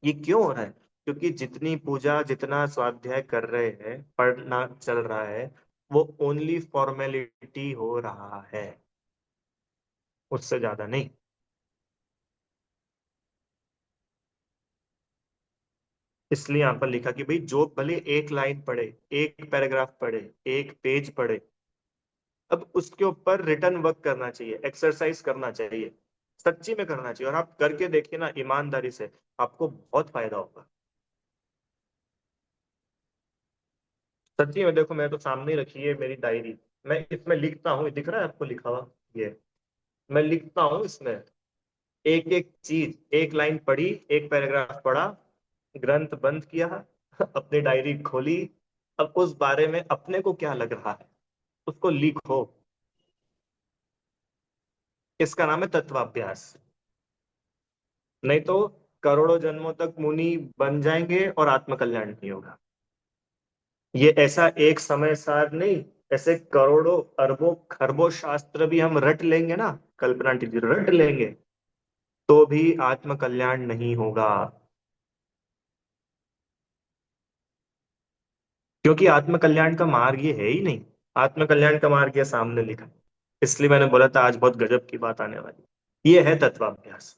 ये क्यों हो रहा है? क्योंकि जितनी पूजा, जितना स्वाध्याय कर रहे हैं, पढ़ना चल रहा है, वो ओनली फॉर्मेलिटी हो रहा है, उससे ज्यादा नहीं। इसलिए यहाँ पर लिखा कि भाई जो भले एक लाइन पढ़े, एक पैराग्राफ पढ़े, एक पेज पढ़े, अब उसके ऊपर रिटर्न वर्क करना चाहिए, एक्सरसाइज करना चाहिए, सच्ची में करना चाहिए। और आप करके देखिए ना ईमानदारी से, आपको बहुत फायदा होगा। सच्ची में देखो, मैं तो सामने ही रखी है मेरी डायरी। मैं इसमें लिखता हूँ, दिख रहा है आपको लिखा हुआ? ये मैं लिखता हूँ इसमें, एक एक चीज, एक लाइन पढ़ी, एक पैराग्राफ पढ़ा, ग्रंथ बंद किया, अपनी डायरी खोली, अब उस बारे में अपने को क्या लग रहा है उसको लिखो। इसका नाम है तत्वाभ्यास। नहीं तो करोड़ों जन्मों तक मुनि बन जाएंगे और आत्मकल्याण नहीं होगा। ये ऐसा एक समय सार नहीं, ऐसे करोड़ों अरबों खरबों शास्त्र भी हम रट लेंगे ना, कल्पना कीजिए रट लेंगे, तो भी आत्मकल्याण नहीं होगा। क्योंकि आत्मकल्याण का मार्ग ये है ही नहीं। आत्मकल्याण का मार्ग ये सामने लिखा है। इसलिए मैंने बोला था आज बहुत गजब की बात आने वाली। ये है तत्वाभ्यास।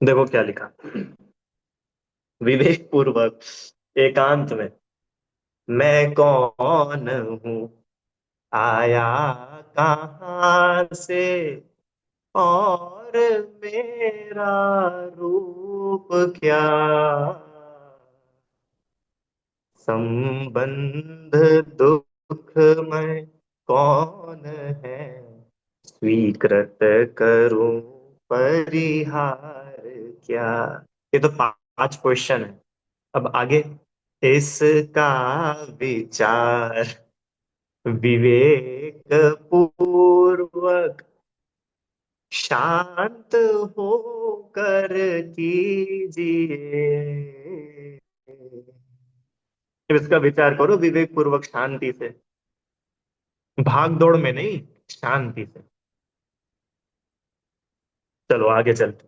देखो क्या लिखा, विवेक पूर्वक एकांत में, मैं कौन हूँ, आया कहाँ से, और मेरा रूप क्या, संबंध दुख में कौन है, स्वीकृत करूं परिहार क्या। ये तो 5 क्वेश्चन है। अब आगे, इसका विचार विवेक पूर्वक शांत होकर कीजिए। इसका विचार करो विवेक पूर्वक, शांति से, भाग दौड़ में नहीं, शांति से। चलो आगे चलते।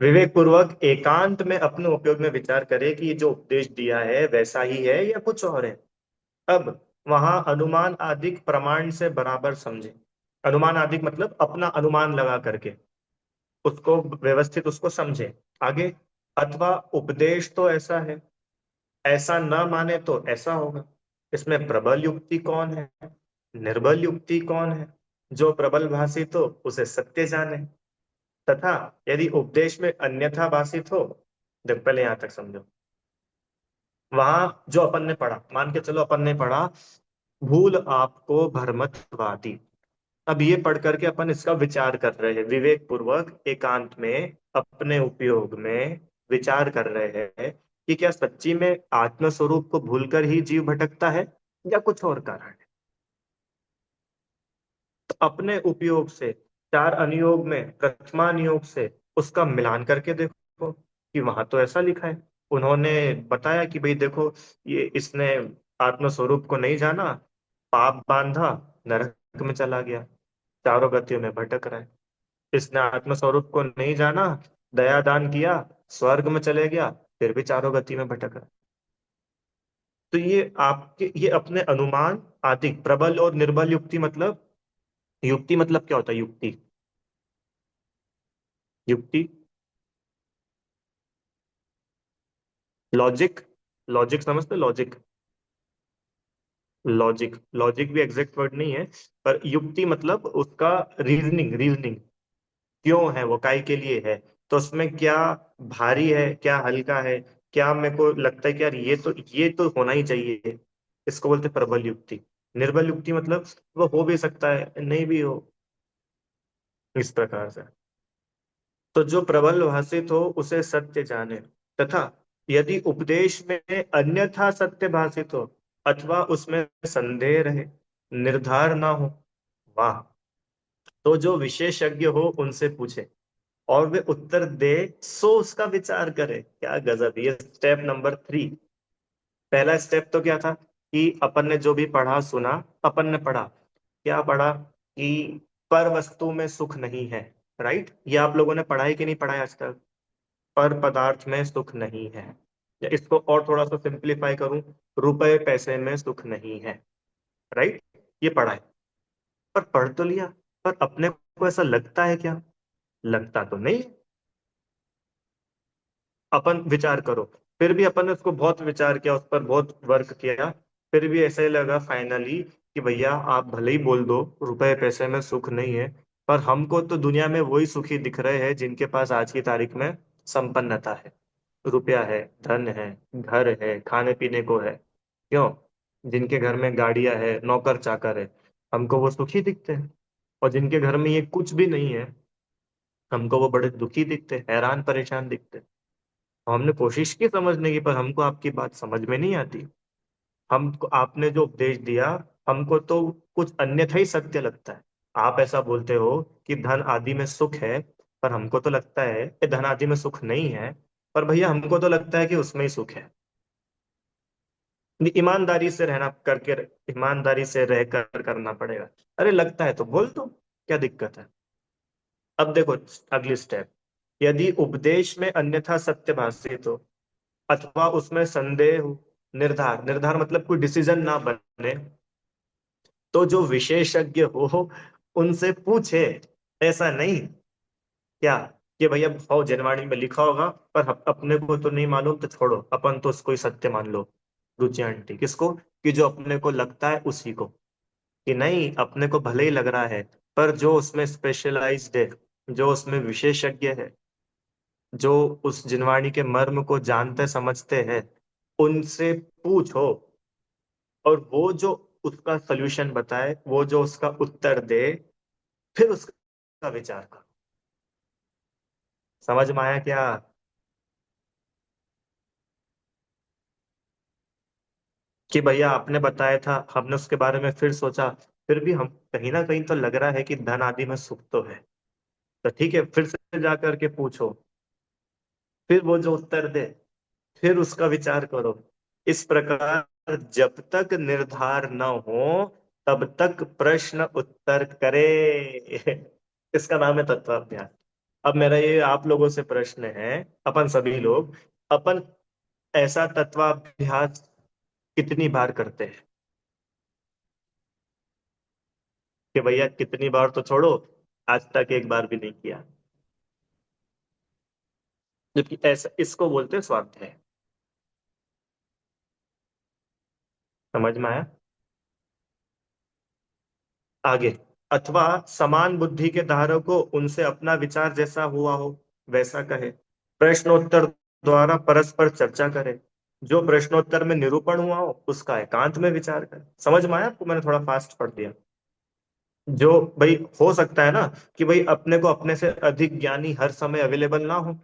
विवेक पूर्वक एकांत में अपने उपयोग में विचार करे कि ये जो उपदेश दिया है वैसा ही है या कुछ और है। अब वहां अनुमान आदिक प्रमाण से बराबर समझे। अनुमान आदिक मतलब अपना अनुमान लगा करके उसको व्यवस्थित उसको समझे। आगे, अथवा उपदेश तो ऐसा है, ऐसा न माने तो ऐसा होगा। इसमें प्रबल युक्ति कौन है, निर्बल युक्ति कौन है? जो प्रबल भाषित हो उसे सत्य जाने, तथा यदि उपदेश में अन्यथा भाषित हो। जब पहले यहां तक समझो, वहां जो अपन ने पढ़ा, मान के चलो अपन ने पढ़ा, भूल आपको भ्रमतवादी। अब ये पढ़ करके अपन इसका विचार कर रहे हैं, विवेक पूर्वक एकांत में अपने उपयोग में विचार कर रहे हैं कि क्या सच्ची में आत्म स्वरूप को भूलकर ही जीव भटकता है या कुछ और कारण है। तो अपने उपयोग से, चार अनुयोग में प्रथमानुयोग से उसका मिलान करके देखो कि वहां तो ऐसा लिखा है। उन्होंने बताया कि भाई देखो, ये इसने आत्म स्वरूप को नहीं जाना, पाप बांधा, नरक में चला गया, चारों गतियों में भटक रहा है। इसने आत्म स्वरूप को नहीं जाना, दया दान किया, स्वर्ग में चले गया, फिर भी चारों गति में भटक रहा है। तो ये आपके, ये अपने अनुमान आदि, प्रबल और निर्बल युक्ति मतलब, युक्ति मतलब क्या होता है युक्ति? युक्ति, लॉजिक। लॉजिक समझते, लॉजिक? लॉजिक, लॉजिक भी एग्जैक्ट वर्ड नहीं है, पर युक्ति मतलब उसका रीजनिंग, रीजनिंग क्यों है, वो काय के लिए है, तो उसमें क्या भारी है, क्या हल्का है, क्या मेरे को लगता है कि यार ये तो होना ही चाहिए। इसको बोलते हैं प्रबल युक्ति। निर्बल युक्ति मतलब वो हो भी सकता है नहीं भी हो, इस प्रकार से। तो जो प्रबल भाषित हो उसे सत्य जाने, तथा यदि उपदेश में अन्यथा सत्य भाषित हो अथवा उसमें संदेह रहे, निर्धार ना हो, वाह, तो जो विशेषज्ञ हो उनसे पूछे और वे उत्तर दे, सो उसका विचार करे। क्या गजब, ये स्टेप नंबर 3। पहला स्टेप तो क्या था कि अपन ने जो भी पढ़ा सुना, अपन ने पढ़ा, क्या पढ़ा कि पर वस्तु में सुख नहीं है। राइट, ये आप लोगों ने पढ़ा है कि नहीं पढ़ा है आज तक? पर पदार्थ में सुख नहीं है। या इसको और थोड़ा सा सिंप्लीफाई करूं, रुपए पैसे में सुख नहीं है। राइट, ये पढ़ा है। पर पढ़ तो लिया, पर अपने को ऐसा लगता है क्या? लगता तो नहीं। अपन विचार करो, फिर भी अपन ने उसको बहुत विचार किया, उस पर बहुत वर्क किया, फिर भी ऐसे ही लगा फाइनली कि भैया आप भले ही बोल दो रुपए पैसे में सुख नहीं है, पर हमको तो दुनिया में वही सुखी दिख रहे हैं जिनके पास आज की तारीख में संपन्नता है, रुपया है, धन है, घर है, खाने पीने को है। क्यों? जिनके घर में गाड़ियां है, नौकर चाकर है, हमको वो सुखी दिखते हैं। और जिनके घर में ये कुछ भी नहीं है, हमको वो बड़े दुखी दिखते, हैरान परेशान दिखते। हमने कोशिश की समझने की, पर हमको आपकी बात समझ में नहीं आती। हमको आपने जो उपदेश दिया, हमको तो कुछ अन्यथा ही सत्य लगता है। आप ऐसा बोलते हो कि धन आदि में सुख है, पर हमको तो लगता है कि धन आदि में सुख नहीं है। पर भैया हमको तो लगता है कि उसमें ही सुख है। ईमानदारी से रहना करके, ईमानदारी से रहकर करना पड़ेगा। अरे लगता है तो बोल दो, क्या दिक्कत है? अब देखो, अगली स्टेप, यदि उपदेश में अन्यथा सत्य भाषित हो अथवा उसमें संदेह हो, निर्धार, निर्धार मतलब कोई डिसीजन ना बने, तो जो विशेषज्ञ हो उनसे पूछे। ऐसा नहीं क्या कि भैया हो जनवाणी में लिखा होगा, पर अपने को तो नहीं मालूम, तो छोड़ो अपन तो उसको ही सत्य मान लो। रुचि आंटी किसको? कि जो अपने को लगता है उसी को। कि नहीं, अपने को भले ही लग रहा है, पर जो उसमें स्पेशलाइज्ड है, जो उसमें विशेषज्ञ है, जो उस जिनवाणी के मर्म को जानते समझते हैं, उनसे पूछो। और वो जो उसका सल्यूशन बताए, वो जो उसका उत्तर दे, फिर उसका विचार करो। समझ में आया क्या? कि भैया आपने बताया था, हमने उसके बारे में फिर सोचा, फिर भी हम कहीं ना कहीं तो लग रहा है कि धन आदि में सुख तो है। तो ठीक है, फिर से जा करके पूछो, फिर वो जो उत्तर दे, फिर उसका विचार करो। इस प्रकार जब तक निर्धार न हो, तब तक प्रश्न उत्तर करे। इसका नाम है तत्वाभ्यास। अब मेरा ये आप लोगों से प्रश्न है, अपन सभी लोग, अपन ऐसा तत्वाभ्यास कितनी बार करते हैं? कि भैया कितनी बार तो छोड़ो, आज तक एक बार भी नहीं किया। जबकि ऐसा, इसको बोलते हैं स्वाध्याय। समझ में आया? आगे, अथवा समान बुद्धि के धारक को उनसे अपना विचार जैसा हुआ हो वैसा कहे, प्रश्नोत्तर द्वारा परस्पर चर्चा करे, जो प्रश्नोत्तर में निरूपण हुआ हो उसका एकांत में विचार करे। समझ में आया आपको? मैंने थोड़ा फास्ट पढ़ दिया। जो भाई हो सकता है ना कि भाई अपने को अपने से अधिक ज्ञानी हर समय अवेलेबल ना हो,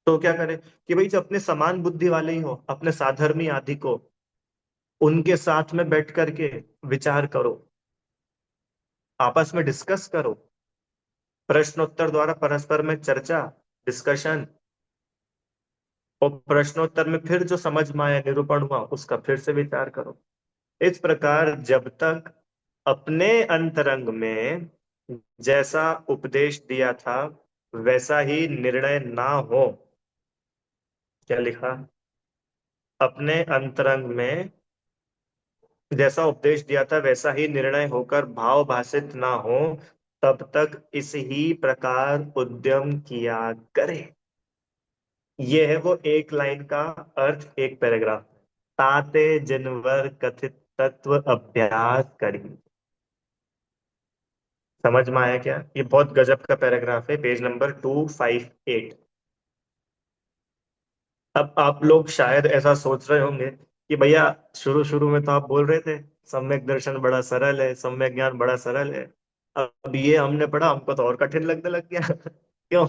तो क्या करे कि भाई जो अपने समान बुद्धि वाले ही हो, अपने साधर्मी आदि को, उनके साथ में बैठ करके विचार करो, आपस में डिस्कस करो, प्रश्नोत्तर द्वारा परस्पर में चर्चा, डिस्कशन, और प्रश्नोत्तर में फिर जो समझ में आया, निरूपण हुआ, उसका फिर से विचार करो। इस प्रकार जब तक अपने अंतरंग में जैसा उपदेश दिया था वैसा ही निर्णय ना हो। क्या लिखा? अपने अंतरंग में जैसा उपदेश दिया था वैसा ही निर्णय होकर भाव भाषित ना हो, तब तक इस ही प्रकार उद्यम किया करे। ये है वो एक लाइन का अर्थ, एक पैराग्राफ। ताते जिनवर कथित तत्व अभ्यास करी। समझ में आया क्या? ये बहुत गजब का पैराग्राफ है, पेज नंबर 258। अब आप लोग शायद ऐसा सोच रहे होंगे कि भैया शुरू शुरू में तो आप बोल रहे थे सम्यक दर्शन बड़ा सरल है, सम्यक ज्ञान बड़ा सरल है, अब ये हमने पढ़ा, हमको तो और कठिन लगने लग गया। क्यों?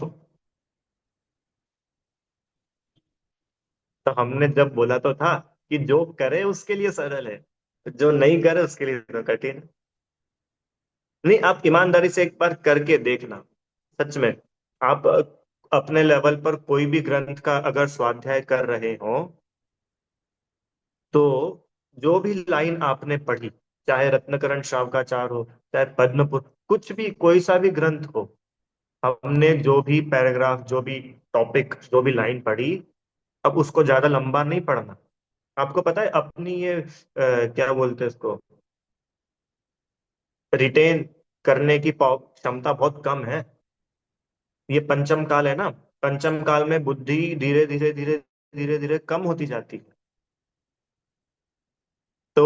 तो हमने जब बोला तो था कि जो करे उसके लिए सरल है, जो नहीं करे उसके लिए तो कठिन है। नहीं, आप ईमानदारी से एक बार करके देखना, सच में। आप अपने लेवल पर कोई भी ग्रंथ का अगर स्वाध्याय कर रहे हो, तो जो भी लाइन आपने पढ़ी, चाहे रत्नकरण शावकाचार हो, चाहे पद्म, कुछ भी कोई सा भी ग्रंथ हो, हमने जो भी पैराग्राफ, जो भी टॉपिक, जो भी लाइन पढ़ी, अब उसको ज्यादा लंबा नहीं पढ़ना। आपको पता है अपनी ये क्या बोलते हैं इसको, रिटेन करने की क्षमता बहुत कम है। ये पंचम काल है ना, पंचम काल में बुद्धि धीरे धीरे धीरे धीरे धीरे कम होती जाती है। तो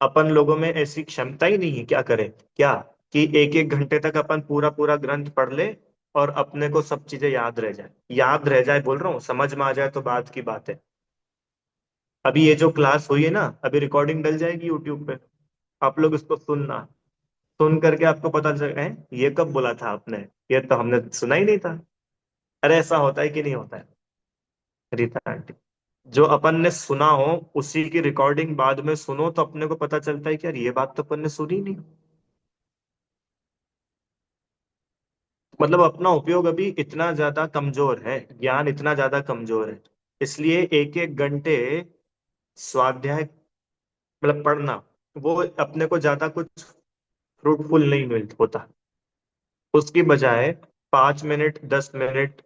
अपन लोगों में ऐसी क्षमता ही नहीं है, क्या करें, क्या कि एक एक घंटे तक अपन पूरा पूरा ग्रंथ पढ़ ले और अपने को सब चीजें याद रह जाए, याद रह जाए बोल रहा हूँ, समझ में आ जाए तो बात की बात है। अभी ये जो क्लास हुई है ना, अभी रिकॉर्डिंग डल जाएगी यूट्यूब पे, आप लोग इसको सुनना, सुन करके आपको पता चल है ये कब बोला था आपने, ये तो हमने सुना ही नहीं था। अरे ऐसा होता है कि नहीं होता है रीता आंटी? जो अपन ने सुना हो उसी की रिकॉर्डिंग बाद में सुनो तो अपने को पता चलता है कि यार ये बात तो अपन ने सुनी नहीं। मतलब अपना उपयोग अभी इतना ज्यादा कमजोर है, ज्ञान इतना ज्यादा कमजोर है, इसलिए एक एक घंटे स्वाध्याय मतलब पढ़ना, वो अपने को ज्यादा कुछ फ्रूटफुल नहीं मिल होता। उसकी बजाय 5 मिनट 10 मिनट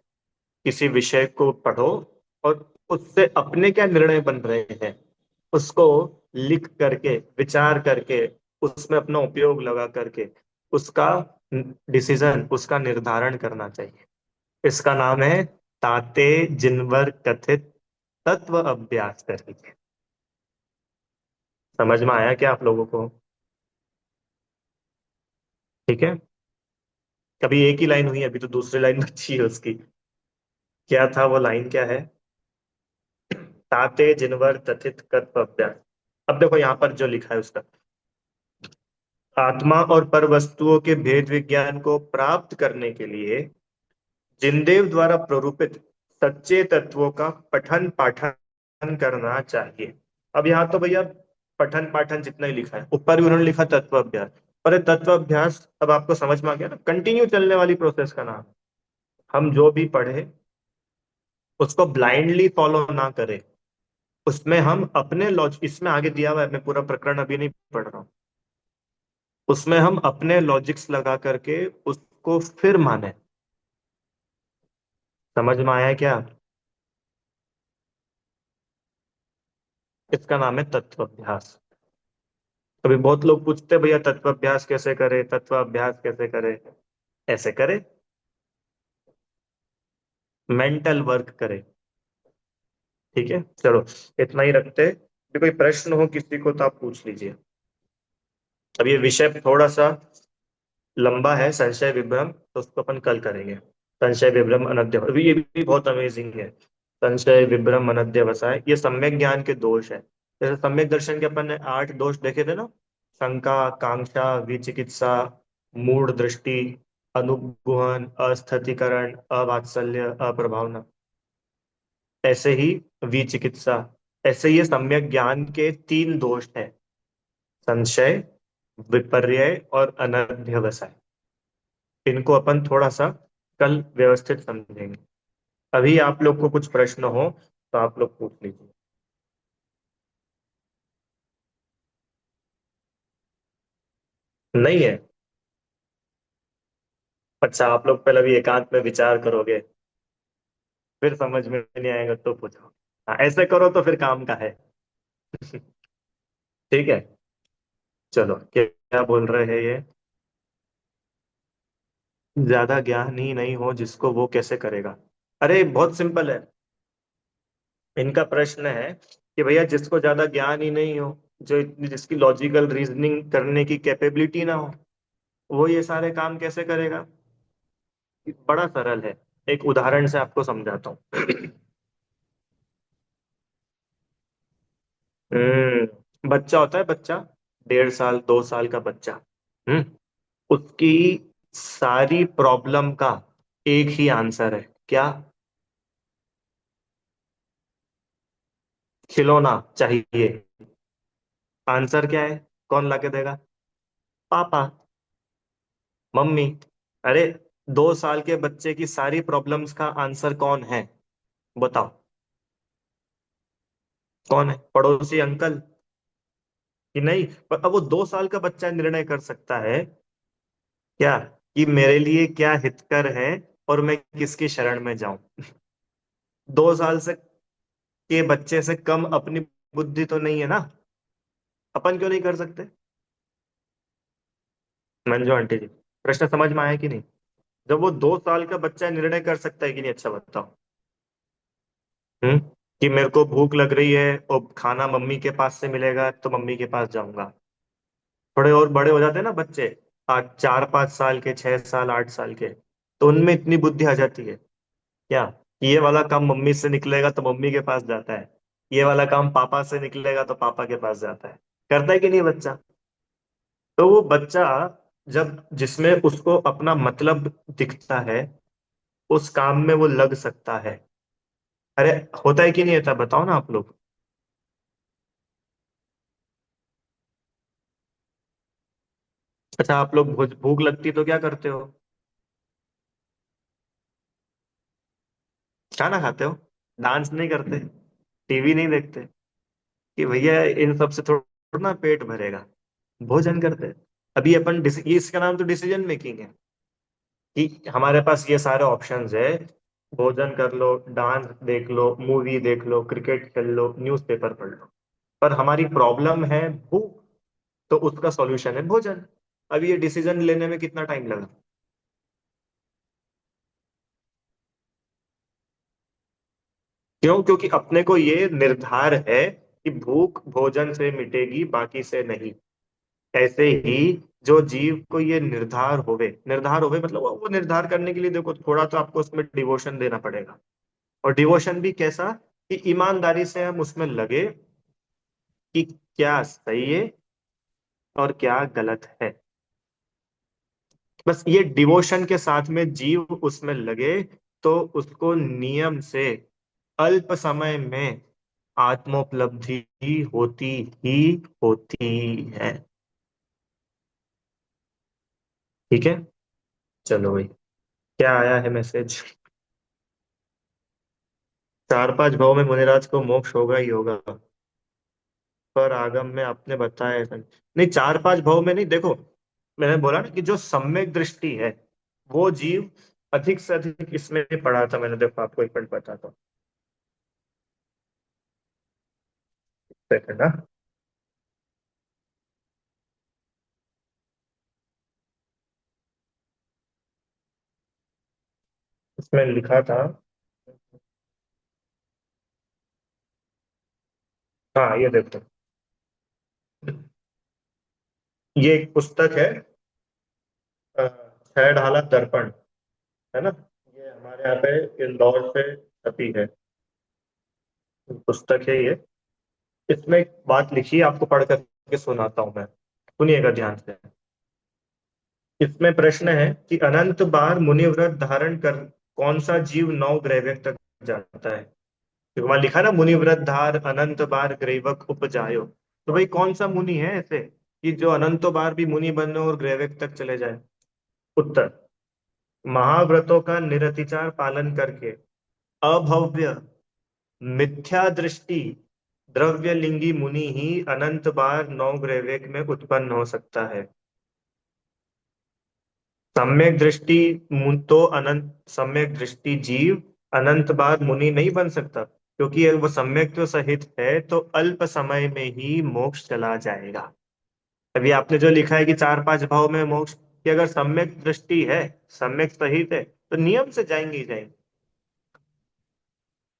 किसी विषय को पढ़ो, और उससे अपने क्या निर्णय बन रहे हैं उसको लिख करके, विचार करके, उसमें अपना उपयोग लगा करके उसका डिसीजन, उसका निर्धारण करना चाहिए। इसका नाम है ताते जिनवर कथित तत्व अभ्यास करिए। समझ में आया क्या आप लोगों को? ठीक है। कभी एक ही लाइन हुई, अभी तो दूसरी लाइन बची है उसकी। क्या था वो लाइन, क्या है? ताते जिनवर तथित तत्व अभ्यास। अब देखो यहाँ पर जो लिखा है उसका, आत्मा और पर वस्तुओं के भेद विज्ञान को प्राप्त करने के लिए जिनदेव द्वारा प्ररूपित सच्चे तत्वों का पठन पाठन करना चाहिए। अब यहाँ तो भैया पठन पाठन जितना ही लिखा है, ऊपर भी उन्होंने लिखा तत्व अभ्यास। पर ये तत्व अभ्यास अब आपको समझ में आ गया ना, कंटिन्यू चलने वाली प्रोसेस का नाम। हम जो भी पढ़े उसको ब्लाइंडली फॉलो ना करें, उसमें हम अपने लॉजिक, इसमें आगे दिया हुआ है, मैं पूरा प्रकरण अभी नहीं पढ़ रहा हूँ, उसमें हम अपने लॉजिक्स लगा करके उसको फिर माने। समझ में आया है क्या? इसका नाम है तत्व अभ्यास। अभी बहुत लोग पूछते हैं भैया तत्व अभ्यास कैसे करे, तत्व अभ्यास कैसे करे? ऐसे करे, मेंटल वर्क करे। ठीक है, चलो इतना ही रखते हैं। भी कोई प्रश्न हो किसी को तो आप पूछ लीजिए। अब ये विषय थोड़ा सा लंबा है, संशय विभ्रम, तो उसको अपन कल करेंगे। संशय विभ्रम अनध्य, अभी ये भी बहुत अमेजिंग है। संशय विभ्रम अनध्यवसाय, ये सम्यक ज्ञान के दोष है। जैसे सम्यक दर्शन के अपन ने 8 दोष देखे थे ना, शंका, कांक्षा, विचिकित्सा, मूढ़ दृष्टि, अनुगुहन, अस्थितीकरण, अवात्सल्य, अप्रभावना, ऐसे ही विचिकित्सा, ऐसे ये सम्यक ज्ञान के 3 दोष हैं, संशय, विपर्य और अनध्यवसाय। इनको अपन थोड़ा सा कल व्यवस्थित समझेंगे। अभी आप लोग को कुछ प्रश्न हो तो आप लोग पूछ लीजिए। नहीं है? अच्छा, आप लोग पहले भी एकांत में विचार करोगे, फिर समझ में नहीं आएगा तो पूछो। हाँ, ऐसे करो तो फिर काम का है। ठीक है, चलो क्या क्या बोल रहे हैं ये? ज्यादा ज्ञान ही नहीं हो जिसको वो कैसे करेगा? अरे बहुत सिंपल है। इनका प्रश्न है कि भैया जिसको ज्यादा ज्ञान ही नहीं हो, जो इतनी जिसकी लॉजिकल रीजनिंग करने की कैपेबिलिटी ना हो, वो ये सारे काम कैसे करेगा? बड़ा सरल है, एक उदाहरण से आपको समझाता हूँ। बच्चा होता है, बच्चा 1.5 साल 2 साल का बच्चा। हम्म उसकी सारी प्रॉब्लम का एक ही आंसर है। क्या? खिलौना चाहिए। आंसर क्या है? कौन ला के देगा? पापा। मम्मी। अरे, 2 साल के बच्चे की सारी प्रॉब्लम्स का आंसर कौन है? बताओ। कौन है? पड़ोसी अंकल? कि नहीं, पर अब वो 2 साल का बच्चा निर्णय कर सकता है क्या कि मेरे लिए क्या हितकर है और मैं किसकी शरण में जाऊं? 2 साल से के बच्चे से कम अपनी बुद्धि तो नहीं है ना? अपन क्यों नहीं कर सकते? मंजू आंटी जी, प्रश्न समझ में आया कि नहीं? जब वो 2 साल का बच्चा निर्णय कर सकता है कि नहीं, अच्छा बताओ। हम्म। कि मेरे को भूख लग रही है और खाना मम्मी के पास से मिलेगा तो मम्मी के पास जाऊंगा। थोड़े और बड़े हो जाते हैं ना बच्चे, 4-5 साल के, 6 साल, 8 साल के, तो उनमें इतनी बुद्धि आ जाती है क्या कि ये वाला काम मम्मी से निकलेगा तो मम्मी के पास जाता है, ये वाला काम पापा से निकलेगा तो पापा के पास जाता है। करता है कि नहीं बच्चा? तो वो बच्चा जब जिसमें उसको अपना मतलब दिखता है, उस काम में वो लग सकता है। अरे, होता है कि नहीं होता, बताओ ना आप लोग। अच्छा, आप लोग भूख भूख लगती तो क्या करते हो? खाना खाते हो? डांस नहीं करते? टीवी नहीं देखते कि भैया इन सब से थोड़ा ना पेट भरेगा? भोजन करते हैं। अभी ये इसका नाम तो डिसीजन मेकिंग है कि हमारे पास ये सारे ऑप्शंस है। भोजन कर लो, डांस देख लो, मूवी देख लो, क्रिकेट खेल लो, न्यूज़पेपर पढ़ लो, पर हमारी प्रॉब्लम है भूख। तो उसका सॉल्यूशन है भोजन। अभी ये डिसीजन लेने में कितना टाइम लगा? क्यों? क्योंकि अपने को ये निर्धार है कि भूख भोजन से मिटेगी, बाकी से नहीं। ऐसे ही जो जीव को ये निर्धार होवे मतलब वो निर्धार करने के लिए देखो, थोड़ा तो आपको उसमें डिवोशन देना पड़ेगा। और डिवोशन भी कैसा? कि ईमानदारी से हम उसमें लगे कि क्या सही है और क्या गलत है। बस ये डिवोशन के साथ में जीव उसमें लगे तो उसको नियम से अल्प समय में आत्मोपलब्धि होती ही होती है। ठीक है। चलो भाई, क्या आया है मैसेज? 4-5 भाव में मुनिराज को मोक्ष होगा ही होगा, पर आगम में आपने बताया ऐसा नहीं। नहीं, 4-5 भाव में नहीं, देखो, मैंने बोला ना कि जो सम्यक दृष्टि है वो जीव अधिक से अधिक इसमें पढ़ा था मैंने, देखो आपको एक मिनट बताता हूँ। सेकंड ना। इसमें लिखा था। हाँ, ये देखो, ये एक पुस्तक है, छह ढाला दर्पण, है ना? ये हमारे यहाँ पे इंदौर से छपी है पुस्तक है ये। इसमें एक बात लिखी है, आपको पढ़ करके सुनाता हूँ मैं, सुनिएगा ध्यान से। इसमें प्रश्न है कि अनंत बार मुनि व्रत धारण कर कौन सा जीव 9 ग्रह तक जाता है? तो वहां लिखा ना, मुनि व्रत धार अनंत बार ग्रेवक उपजायो। तो भाई कौन सा मुनि है ऐसे कि जो अनंतों बार भी मुनि बने और ग्रेवक तक चले जाए? उत्तर, महाव्रतों का निरतिचार पालन करके अभव्य मिथ्या दृष्टि द्रव्य लिंगी मुनि ही अनंत बार 9 ग्रह में उत्पन्न हो सकता है। सम्यक दृष्टि तो अनंत सम्यक दृष्टि जीव अनंत बार मुनि नहीं बन सकता, क्योंकि अगर वो सम्यक तो सहित है तो अल्प समय में ही मोक्ष चला जाएगा। अभी आपने जो लिखा है कि 4-5 भाव में मोक्ष, कि अगर सम्यक दृष्टि है, सम्यक सहित है, तो नियम से जाएंगे ही जाएंगे।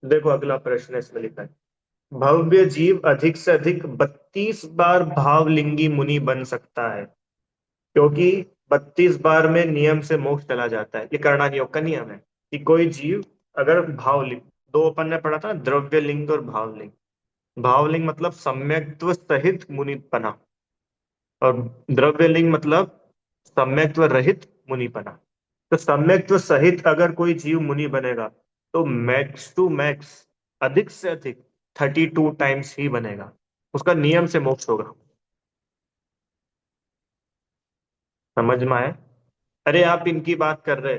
देखो अगला प्रश्न इसमें लिखा है, भव्य जीव अधिक से अधिक 32 बार भावलिंगी मुनि बन सकता है, क्योंकि 32 बार में नियम से मोक्ष चला जाता है। ये करणानि योग का नियम है कि कोई जीव अगर भावलिंग, दो अपन ने पढ़ा था ना, द्रव्य लिंग और भावलिंग। भावलिंग मतलब सम्यक्त्व सहित मुनि बना, और द्रव्य लिंग मतलब सम्यक्त्व रहित मुनि बना। तो सम्यक्त्व सहित अगर कोई जीव मुनि बनेगा तो मैक्स टू मैक्स, अधिक से अधिक 32 टाइम्स ही बनेगा। उसका नियम से मोक्ष होगा। समझ में आए? अरे आप इनकी बात कर रहे,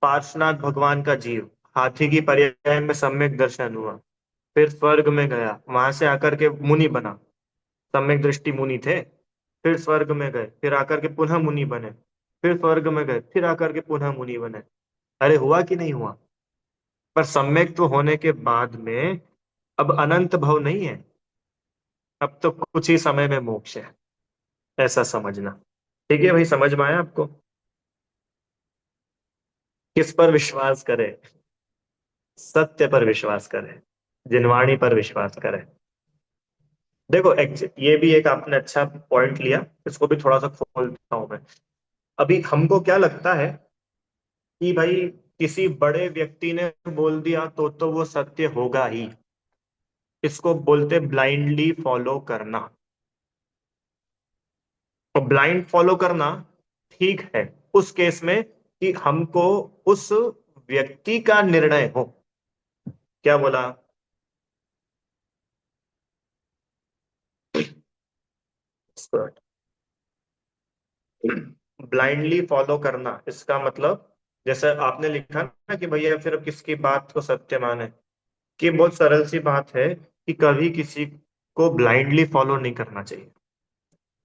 पार्श्वनाथ भगवान का जीव, हाथी की पर्याय में सम्यक दर्शन हुआ, फिर स्वर्ग में गया, वहां से आकर के मुनि बना, सम्यक दृष्टि मुनि थे। फिर स्वर्ग में गए, फिर आकर के पुनः मुनि बने, फिर स्वर्ग में गए, फिर आकर के पुनः मुनि बने। अरे हुआ कि नहीं हुआ? पर सम्यक तो होने के बाद में अब अनंत भव नहीं है, अब तो कुछ ही समय में मोक्ष है, ऐसा समझना। ठीक है भाई, समझ में आया आपको? किस पर विश्वास करें? सत्य पर विश्वास करें, जिनवाणी पर विश्वास करें। देखो ये भी एक आपने अच्छा पॉइंट लिया, इसको भी थोड़ा सा खोलता हूं मैं। अभी हमको क्या लगता है कि भाई किसी बड़े व्यक्ति ने बोल दिया तो वो सत्य होगा ही। इसको बोलते ब्लाइंडली फॉलो करना। तो ब्लाइंड फॉलो करना ठीक है उस केस में कि हमको उस व्यक्ति का निर्णय हो। क्या बोला? ब्लाइंडली फॉलो करना इसका मतलब, जैसे आपने लिखा ना कि भैया फिर किसकी बात को सत्य माने, कि बहुत सरल सी बात है कि कभी किसी को ब्लाइंडली फॉलो नहीं करना चाहिए।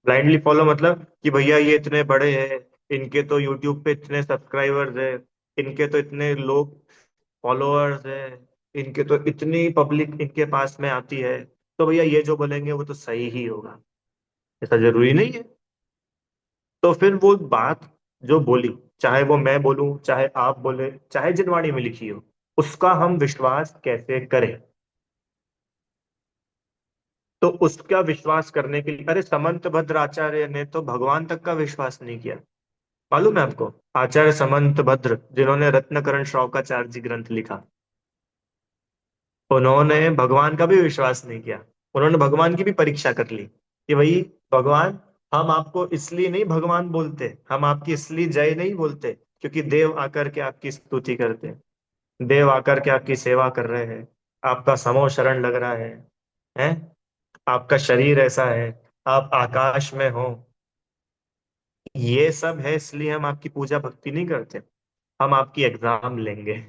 ब्लाइंडली फॉलो मतलब कि भैया ये इतने बड़े हैं, इनके तो यूट्यूब पे इतने सब्सक्राइबर्स है, इनके तो इतने लोग फॉलोअर्स है, इनके तो इतनी पब्लिक इनके पास में आती है, तो भैया ये जो बोलेंगे वो तो सही ही होगा। ऐसा जरूरी नहीं है। तो फिर वो बात जो बोली, चाहे वो मैं बोलूं, चाहे आप बोले, चाहे जिनवाणी में लिखी हो, उसका हम विश्वास कैसे करें? तो उसका विश्वास करने के लिए, अरे समंत भद्र आचार्य ने तो भगवान तक का विश्वास नहीं किया। मालूम है आपको? आचार्य समंत भद्र, जिन्होंने रत्नकरण श्रौकाचार्य जी ग्रंथ लिखा, उन्होंने भगवान का भी विश्वास नहीं किया। उन्होंने भगवान की भी परीक्षा कर ली कि भाई भगवान, हम आपको इसलिए नहीं भगवान बोलते, हम आपकी इसलिए जय नहीं बोलते क्योंकि देव आकर के आपकी स्तुति करते हैं, देव आकर के आपकी सेवा कर रहे हैं, आपका समो शरण लग रहा है? आपका शरीर ऐसा है, आप आकाश में हो, ये सब है इसलिए हम आपकी पूजा भक्ति नहीं करते, हम आपकी एग्जाम लेंगे।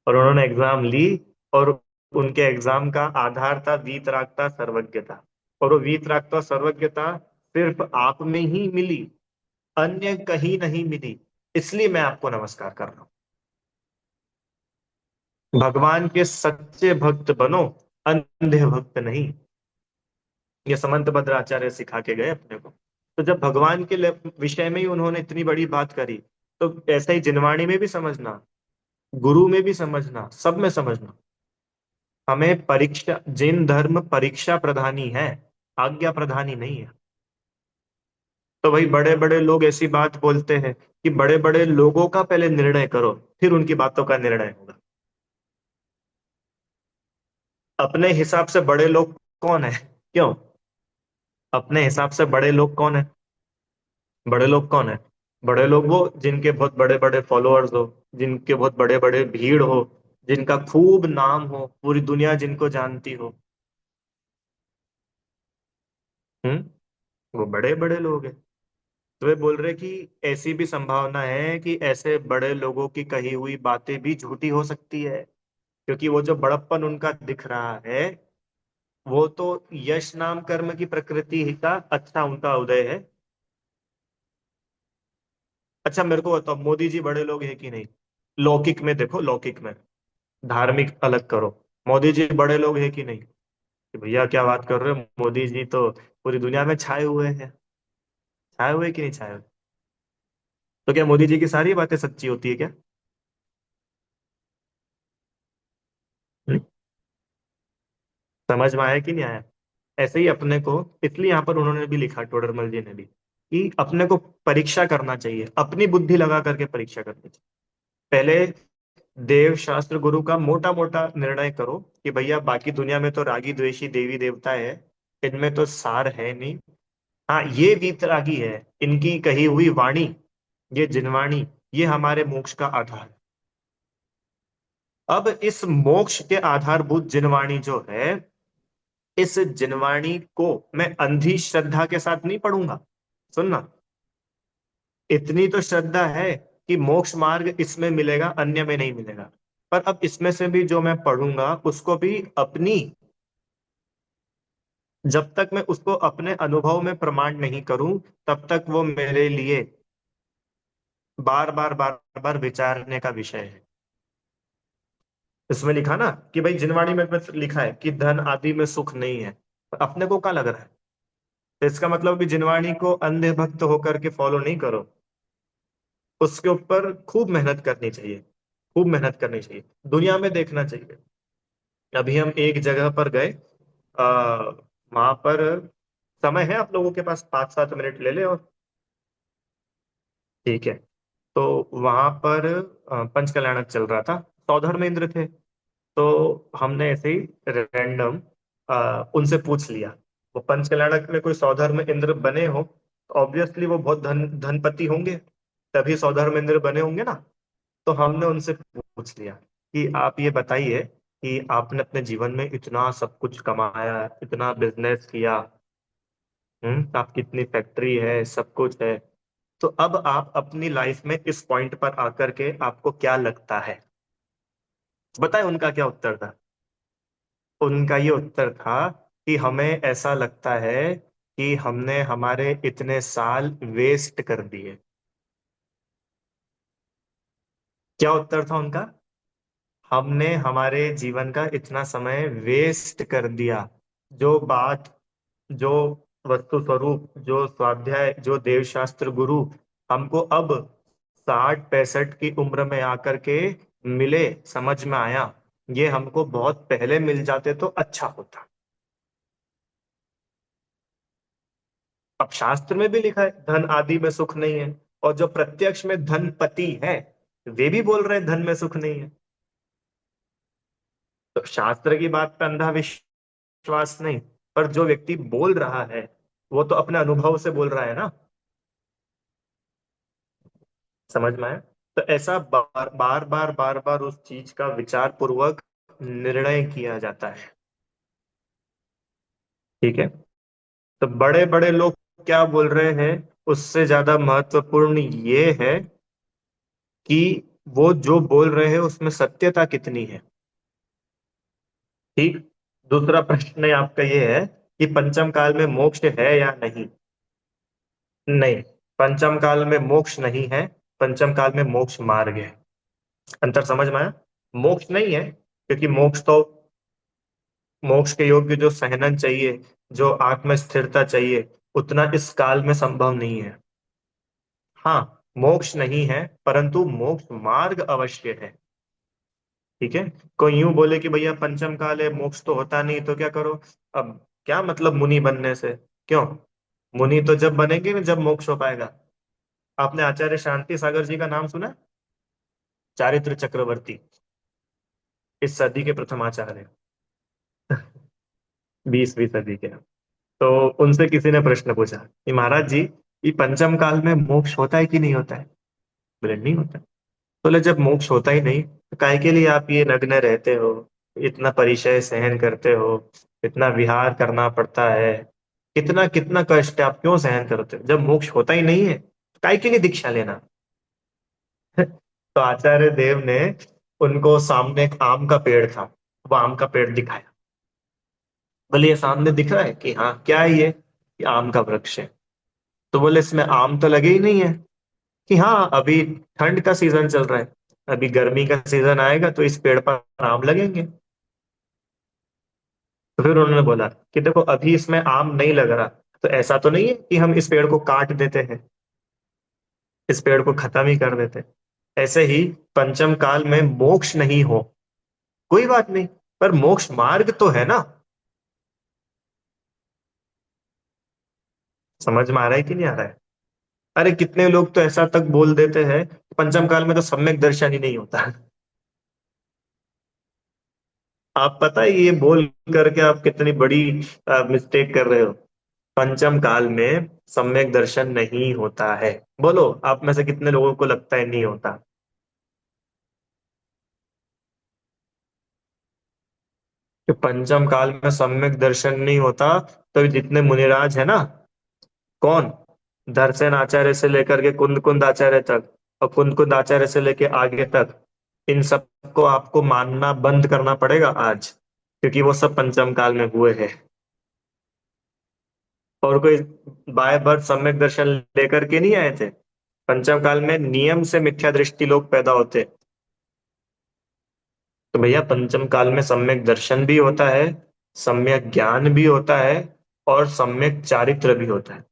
और उन्होंने एग्जाम ली, और उनके एग्जाम का आधार था वीतरागता सर्वज्ञता। और वो वीतरागता सर्वज्ञता सिर्फ आप में ही मिली, अन्य कहीं नहीं मिली। इसलिए मैं आपको नमस्कार कर रहा हूं। भगवान के सच्चे भक्त बनो, अंधे भक्त नहीं। ये समंत भद्राचार्य सिखा के गए अपने को। तो जब भगवान के विषय में ही उन्होंने इतनी बड़ी बात करी, तो ऐसा ही जिनवाणी में भी समझना, गुरु में भी समझना, सब में समझना। हमें परीक्षा, जिन धर्म परीक्षा प्रधानी है, आज्ञा प्रधानी नहीं है। तो भाई बड़े बड़े लोग ऐसी बात बोलते हैं कि बड़े बड़े लोगों का पहले निर्णय करो, फिर उनकी बातों का निर्णय होगा। अपने हिसाब से बड़े लोग कौन है? क्यों? अपने हिसाब से बड़े लोग कौन है? बड़े लोग कौन है? बड़े लोग वो जिनके बहुत बड़े बड़े फॉलोअर्स हो, जिनके बहुत बड़े बड़े भीड़ हो, जिनका खूब नाम हो, पूरी दुनिया जिनको जानती हो। हम्म, वो बड़े बड़े लोग हैं। तो वे बोल रहे कि ऐसी भी संभावना है कि ऐसे बड़े लोगों की कही हुई बातें भी झूठी हो सकती है, क्योंकि वो जो बड़प्पन उनका दिख रहा है, वो तो यश नाम कर्म की प्रकृति ही का अच्छा उनका उदय है। अच्छा मेरे को बताओ, मोदी जी बड़े लोग हैं कि नहीं? लौकिक में देखो, लौकिक में, धार्मिक अलग करो। मोदी जी बड़े लोग हैं कि नहीं? कि भैया क्या बात कर रहे हो, मोदी जी तो पूरी दुनिया में छाए हुए हैं। छाए हुए कि नहीं छाए हुए? तो क्या मोदी जी की सारी बातें सच्ची होती है क्या? हम्म? समझ में आया कि नहीं आया? ऐसे ही अपने को, इसलिए यहाँ पर उन्होंने भी लिखा, टोडरमल जी ने भी, कि अपने को परीक्षा करना चाहिए, अपनी बुद्धि लगा करके परीक्षा करनी चाहिए। पहले देव शास्त्र गुरु का मोटा मोटा निर्णय करो कि भैया बाकी दुनिया में तो रागी द्वेषी देवी देवता है, इनमें तो सार है नहीं, हाँ, ये वीतरागी है, इनकी कही हुई वाणी, ये जिनवाणी, ये हमारे मोक्ष का आधार है। अब इस मोक्ष के आधारभूत जिनवाणी जो है, इस जिनवाणी को मैं अंधी श्रद्धा के साथ नहीं पढ़ूंगा। सुनना, इतनी तो श्रद्धा है कि मोक्ष मार्ग इसमें मिलेगा, अन्य में नहीं मिलेगा। पर अब इसमें से भी जो मैं पढ़ूंगा उसको भी अपनी, जब तक मैं उसको अपने अनुभव में प्रमाण नहीं करूं, तब तक वो मेरे लिए बार बार विचारने का विषय है। इसमें लिखा ना कि भाई जिनवाणी में बस लिखा है कि धन आदि में सुख नहीं है, पर अपने को क्या लग रहा है? तो इसका मतलब भी जिनवाणी को अंधे भक्त होकर के फॉलो नहीं करो, उसके ऊपर खूब मेहनत करनी चाहिए, खूब मेहनत करनी चाहिए, दुनिया में देखना चाहिए। अभी हम एक जगह पर गए, वहां पर, समय है आप लोगों के पास? 5-7 मिनट ले ले और। ठीक है। तो वहां पर पंच कल्याणक चल रहा था, सौधर में इंद्र थे। तो हमने ऐसे ही रैंडम उनसे पूछ लिया, वो पंच कल्याणक में कोई सौधर में इंद्र बने हो तो ऑब्वियसली वो बहुत धनपति होंगे, तभी सौधर में इंद्र बने होंगे ना। तो हमने उनसे पूछ लिया कि आप ये बताइए कि आपने अपने जीवन में इतना सब कुछ कमाया, इतना बिजनेस किया, आपकी इतनी फैक्ट्री है, सब कुछ है, तो अब आप अपनी लाइफ में इस पॉइंट पर आकर के आपको क्या लगता है? बताए उनका क्या उत्तर था? उनका ये उत्तर था कि हमें ऐसा लगता है कि हमने हमारे इतने साल वेस्ट कर दिए। क्या उत्तर था उनका? हमने हमारे जीवन का इतना समय वेस्ट कर दिया। जो बात, जो वस्तु स्वरूप, जो स्वाध्याय, जो देवशास्त्र गुरु हमको अब 60-65 की उम्र में आकर के मिले, समझ में आया, ये हमको बहुत पहले मिल जाते तो अच्छा होता। अब शास्त्र में भी लिखा है धन आदि में सुख नहीं है, और जो प्रत्यक्ष में धनपति है वे भी बोल रहे हैं धन में सुख नहीं है। तो शास्त्र की बात पे अंधा विश्वास नहीं, पर जो व्यक्ति बोल रहा है वो तो अपने अनुभव से बोल रहा है ना। समझ में आया? तो ऐसा बार बार उस चीज का विचार पूर्वक निर्णय किया जाता है। ठीक है। तो बड़े बड़े लोग क्या बोल रहे हैं, उससे ज्यादा महत्वपूर्ण ये है कि वो जो बोल रहे हैं उसमें सत्यता कितनी है। ठीक। दूसरा प्रश्न आपका ये है कि पंचम काल में मोक्ष है या नहीं? नहीं, पंचम काल में मोक्ष नहीं है, पंचम काल में मोक्ष मार्ग है। अंतर समझ में आया? मोक्ष नहीं है, क्योंकि मोक्ष तो, मोक्ष के योग्य जो सहनन चाहिए, जो आत्म स्थिरता चाहिए, उतना इस काल में संभव नहीं है। हाँ, मोक्ष नहीं है, परंतु मोक्ष मार्ग अवश्य है। ठीक है। कोई यूं बोले कि भैया पंचम काल है, मोक्ष तो होता नहीं, तो क्या करो? अब क्या मतलब मुनि बनने से? क्यों? मुनि तो जब बनेंगे ना जब मोक्ष हो पाएगा। आपने आचार्य शांति सागर जी का नाम सुना? चारित्र चक्रवर्ती, इस सदी के प्रथम आचार्य, 20वीं सदी के। तो उनसे किसी ने प्रश्न पूछा कि महाराज जी, ये पंचम काल में मोक्ष होता है कि नहीं होता है? बोले नहीं होता। बोले जब मोक्ष होता ही नहीं तो काहे के लिए आप ये नग्न रहते हो, इतना परिचय सहन करते हो, इतना विहार करना पड़ता है, कितना कितना कष्ट है, आप क्यों सहन करते हो? जब मोक्ष होता ही नहीं है तो काहे के लिए दीक्षा लेना? तो आचार्य देव ने उनको सामने एक आम का पेड़ था, वो आम का पेड़ दिखाया। बोले ये सामने दिख रहा है कि हाँ, क्या है ये आम का वृक्ष है। तो बोले इसमें आम तो लगे ही नहीं है। कि हाँ, अभी ठंड का सीजन चल रहा है, अभी गर्मी का सीजन आएगा तो इस पेड़ पर आम लगेंगे। तो फिर उन्होंने बोला कि देखो अभी इसमें आम नहीं लग रहा, तो ऐसा तो नहीं है कि हम इस पेड़ को काट देते हैं, इस पेड़ को खत्म ही कर देते हैं। ऐसे ही पंचम काल में मोक्ष नहीं हो, कोई बात नहीं, पर मोक्ष मार्ग तो है ना। समझ में आ रहा है कि नहीं आ रहा है? अरे कितने लोग तो ऐसा तक बोल देते हैं कि पंचम काल में तो सम्यक दर्शन ही नहीं होता। आप पता है ये बोल करके आप कितनी बड़ी मिस्टेक कर रहे हो। पंचम काल में सम्यक दर्शन नहीं होता है। बोलो, आप में से कितने लोगों को लगता है नहीं होता? कि पंचम काल में सम्यक दर्शन नहीं होता, तो जितने मुनिराज है ना, कौन, दर्शन आचार्य से लेकर के कुंद कुंद आचार्य तक, और कुंद कुंद आचार्य से लेके आगे तक, इन सबको आपको मानना बंद करना पड़ेगा आज, क्योंकि वो सब पंचम काल में हुए हैं। और कोई बाय बर्थ सम्यक दर्शन लेकर के नहीं आए थे। पंचम काल में नियम से मिथ्या दृष्टि लोग पैदा होते। तो भैया पंचम काल में सम्यक दर्शन भी होता है, सम्यक ज्ञान भी होता है, और सम्यक चारित्र भी होता है।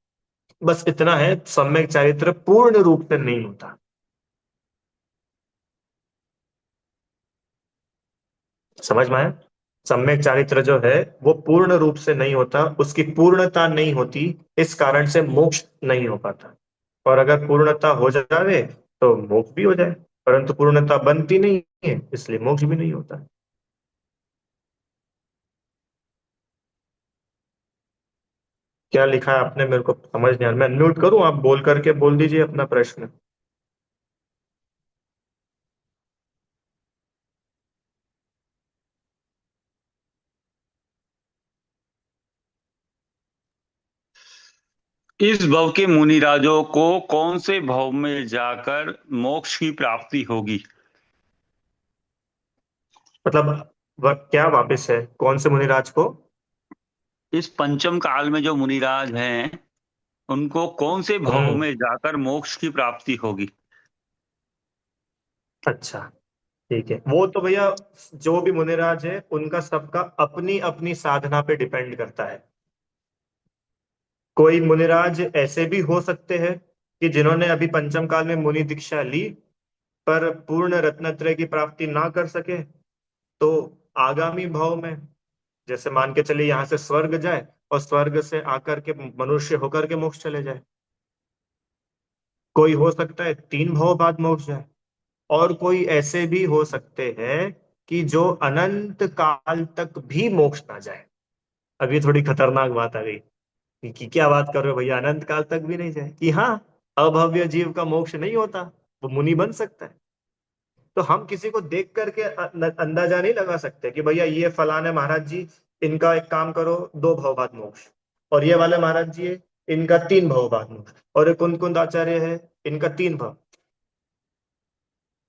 बस इतना है, सम्यक चारित्र पूर्ण रूप से नहीं होता। समझ में आया? सम्यक चारित्र जो है वो पूर्ण रूप से नहीं होता, उसकी पूर्णता नहीं होती, इस कारण से मोक्ष नहीं हो पाता। और अगर पूर्णता हो जावे तो मोक्ष भी हो जाए, परंतु पूर्णता बनती नहीं है, इसलिए मोक्ष भी नहीं होता। क्या लिखा है आपने, मेरे को समझ नहीं आ रहा। मैं अनम्यूट करूं, आप बोल करके बोल दीजिए अपना प्रश्न। इस भव के मुनिराजों को कौन से भव में जाकर मोक्ष की प्राप्ति होगी? मतलब क्या वापिस है, कौन से मुनिराज को? इस पंचम काल में जो मुनिराज हैं उनको कौन से भव हम्म। में जाकर मोक्ष की प्राप्ति होगी? अच्छा, ठीक है। वो तो भैया जो भी मुनिराज है उनका सबका अपनी अपनी साधना पे डिपेंड करता है। कोई मुनिराज ऐसे भी हो सकते हैं कि जिन्होंने अभी पंचम काल में मुनि दीक्षा ली, पर पूर्ण रत्नत्रय की प्राप्ति ना कर सके, तो आगामी भाव में, जैसे मान के चलिए यहाँ से स्वर्ग जाए और स्वर्ग से आकर के मनुष्य होकर के मोक्ष चले जाए। कोई हो सकता है 3 भाव बाद मोक्ष जाए, और कोई ऐसे भी हो सकते हैं कि जो अनंत काल तक भी मोक्ष ना जाए। अब ये थोड़ी खतरनाक बात आ गई कि क्या बात कर रहे हो भैया, अनंत काल तक भी नहीं जाए? कि हाँ, अभव्य जीव का मोक्ष नहीं होता, वो मुनि बन सकता है। तो हम किसी को देख करके अंदाजा नहीं लगा सकते कि भैया ये फलाने महाराज जी, इनका एक काम करो, 2 भाव बाद मोक्ष। और ये वाले महाराज जी है, इनका 3 भाव बाद मोक्ष। और ये कुंद कुंद आचार्य है, इनका 3 भाव।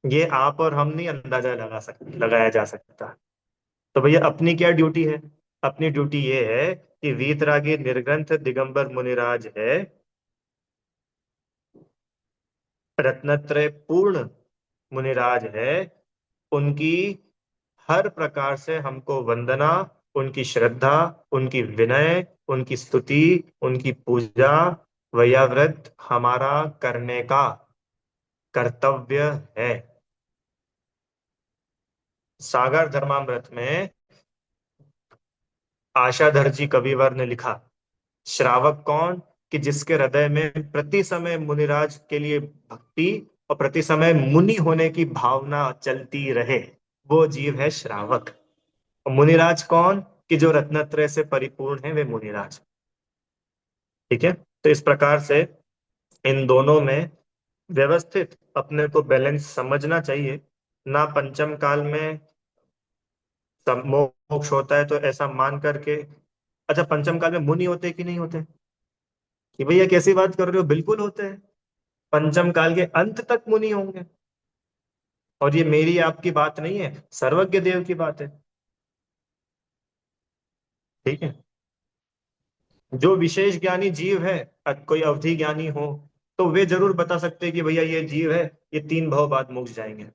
ये आप और हम नहीं अंदाजा लगाया जा सकता। तो भैया अपनी क्या ड्यूटी है? अपनी ड्यूटी ये है कि वीतरागी निर्ग्रंथ दिगंबर मुनिराज है, रत्नत्रय पूर्ण मुनिराज है, उनकी हर प्रकार से हमको वंदना, उनकी श्रद्धा, उनकी विनय, उनकी स्तुति, उनकी पूजा, वैयाव्रत हमारा करने का कर्तव्य है। सागर धर्मामृत में आशाधर जी कविवर ने लिखा, श्रावक कौन? कि जिसके हृदय में प्रति समय मुनिराज के लिए भक्ति और प्रति समय मुनि होने की भावना चलती रहे, वो जीव है श्रावक। और मुनिराज कौन? कि जो रत्नत्रय से परिपूर्ण है, वे मुनिराज। ठीक है। तो इस प्रकार से इन दोनों में व्यवस्थित अपने को बैलेंस समझना चाहिए। ना पंचम काल में मोक्ष होता है तो ऐसा मान करके, अच्छा पंचम काल में मुनि होते कि नहीं होते? कि भैया कैसी बात कर रहे हो, बिल्कुल होते हैं। पंचम काल के अंत तक मुनि होंगे। और ये मेरी आपकी बात नहीं है, सर्वज्ञ देव की बात है। ठीक है। जो विशेष ज्ञानी जीव है, कोई अवधि ज्ञानी हो, तो वे जरूर बता सकते हैं कि भैया ये जीव है, ये 3 भाव बाद मोक्ष जाएंगे।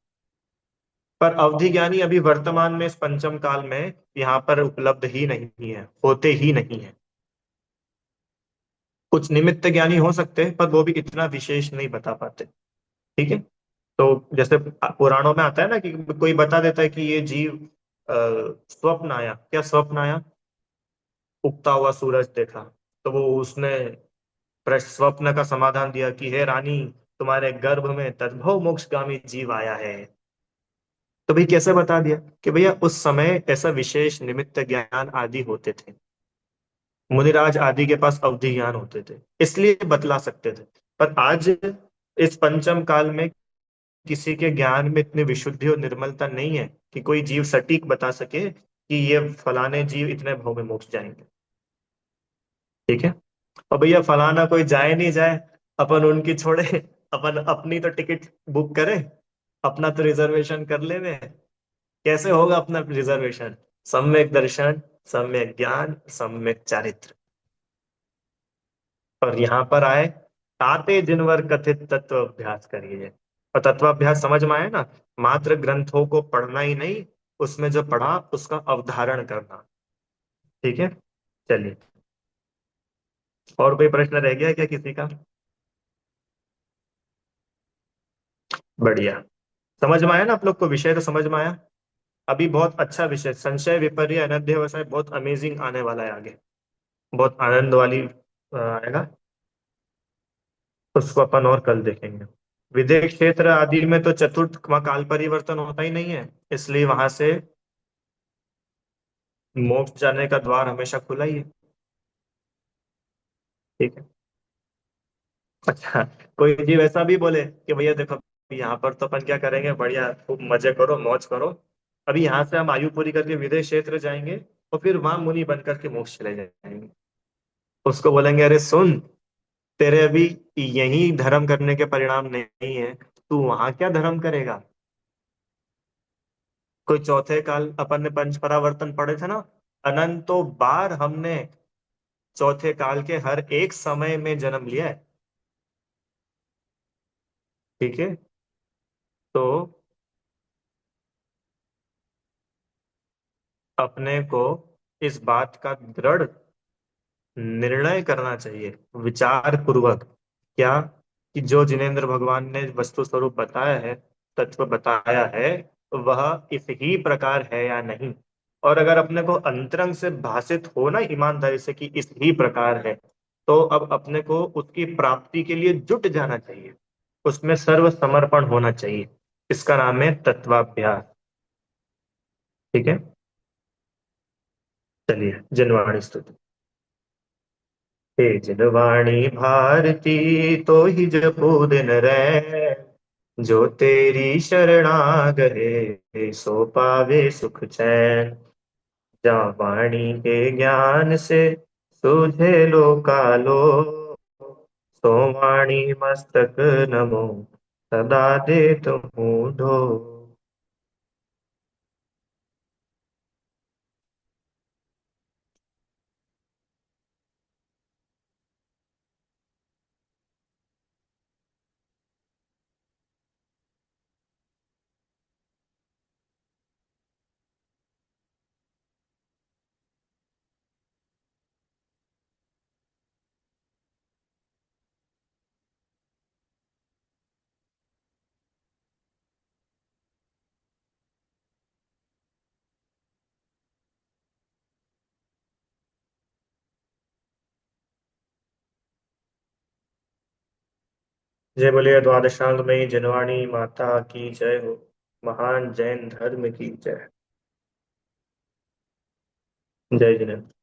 पर अवधि ज्ञानी अभी वर्तमान में इस पंचम काल में यहाँ पर उपलब्ध ही नहीं है, होते ही नहीं है। कुछ निमित्त ज्ञानी हो सकते हैं, पर वो भी इतना विशेष नहीं बता पाते। ठीक है। तो जैसे पुराणों में आता है ना कि कोई बता देता है कि ये जीव स्वप्न आया, क्या स्वप्न आया? उगता हुआ सूरज देखा। तो वो उसने स्वप्न का समाधान दिया कि हे रानी, तुम्हारे गर्भ में तद्भव मोक्षगामी जीव आया है। तो भाई कैसे बता दिया? कि भैया उस समय ऐसा विशेष निमित्त ज्ञान आदि होते थे। मुनिराज आदि के पास अवधि ज्ञान होते थे, इसलिए बतला सकते थे। पर आज इस पंचम काल में किसी के ज्ञान में इतनी विशुद्धि और निर्मलता नहीं है कि कोई जीव सटीक बता सके कि ये फलाने जीव इतने भाव में मोक्ष जाएंगे। ठीक है। और भैया फलाना कोई जाए नहीं जाए, अपन उनकी छोड़े, अपन अपनी तो टिकट बुक करें, अपना तो रिजर्वेशन कर लेवे। कैसे होगा अपना रिजर्वेशन? सम्यक दर्शन, सम्यक ज्ञान, सम्यक चारित्र। और यहाँ पर आए, ताते जिनवर कथित तत्व अभ्यास करिए। और तत्वाभ्यास समझ में आया ना? मात्र ग्रंथों को पढ़ना ही नहीं, उसमें जो पढ़ा उसका अवधारण करना। ठीक है। चलिए, और कोई प्रश्न रह गया है क्या किसी का? बढ़िया। समझ में आया ना आप लोग को? विषय तो समझ में आया। अभी बहुत अच्छा विषय, संशय विपर्य अनध्यवसाय, बहुत अमेजिंग आने वाला है आगे। बहुत आनंद वाली आएगा। उसको अपन और कल देखेंगे। विदेह क्षेत्र आदि में तो चतुर्थ वहाँ काल परिवर्तन होता ही नहीं है, इसलिए वहां से मोक्ष जाने का द्वार हमेशा खुला ही है। ठीक है। अच्छा, कोई जीव ऐसा भी बोले कि भैया देखो, यहाँ पर तो अपन क्या करेंगे, बढ़िया खूब मजे करो, मौज करो, अभी यहाँ से हम आयु पूरी करके विदेश क्षेत्र जाएंगे और फिर वहां मुनि बनकर के मोक्ष चले जाएंगे। उसको बोलेंगे अरे सुन, तेरे अभी यही धर्म करने के परिणाम नहीं है, तू वहां क्या धर्म करेगा? कोई चौथे काल, अपन ने पंच परावर्तन पढ़े थे ना, अनंतों बार हमने चौथे काल के हर एक समय में जन्म लिया है। ठीक है। तो अपने को इस बात का दृढ़ निर्णय करना चाहिए, विचार पूर्वक। क्या? कि जो जिनेन्द्र भगवान ने वस्तु स्वरूप बताया है, तत्व बताया है, वह इस ही प्रकार है या नहीं। और अगर अपने को अंतरंग से भाषित हो ना ईमानदारी से कि इस ही प्रकार है, तो अब अपने को उसकी प्राप्ति के लिए जुट जाना चाहिए, उसमें सर्व समर्पण होना चाहिए। इसका नाम है तत्वाभ्यास। ठीक है। चलिए, जनवाणी स्तुति। हे जिनवाणी भारती, तो ही जपू दिन रैन। जो तेरी शरणागरे, सो पावे सुख चैन। जा वाणी के ज्ञान से, सूझे लो कालो। सो वाणी मस्तक नमो, सदा दे तुम ढो। जय बोलिए द्वादशांग में जनवाणी माता की जय हो। महान जैन धर्म की जय। जय जिनेन्द्र।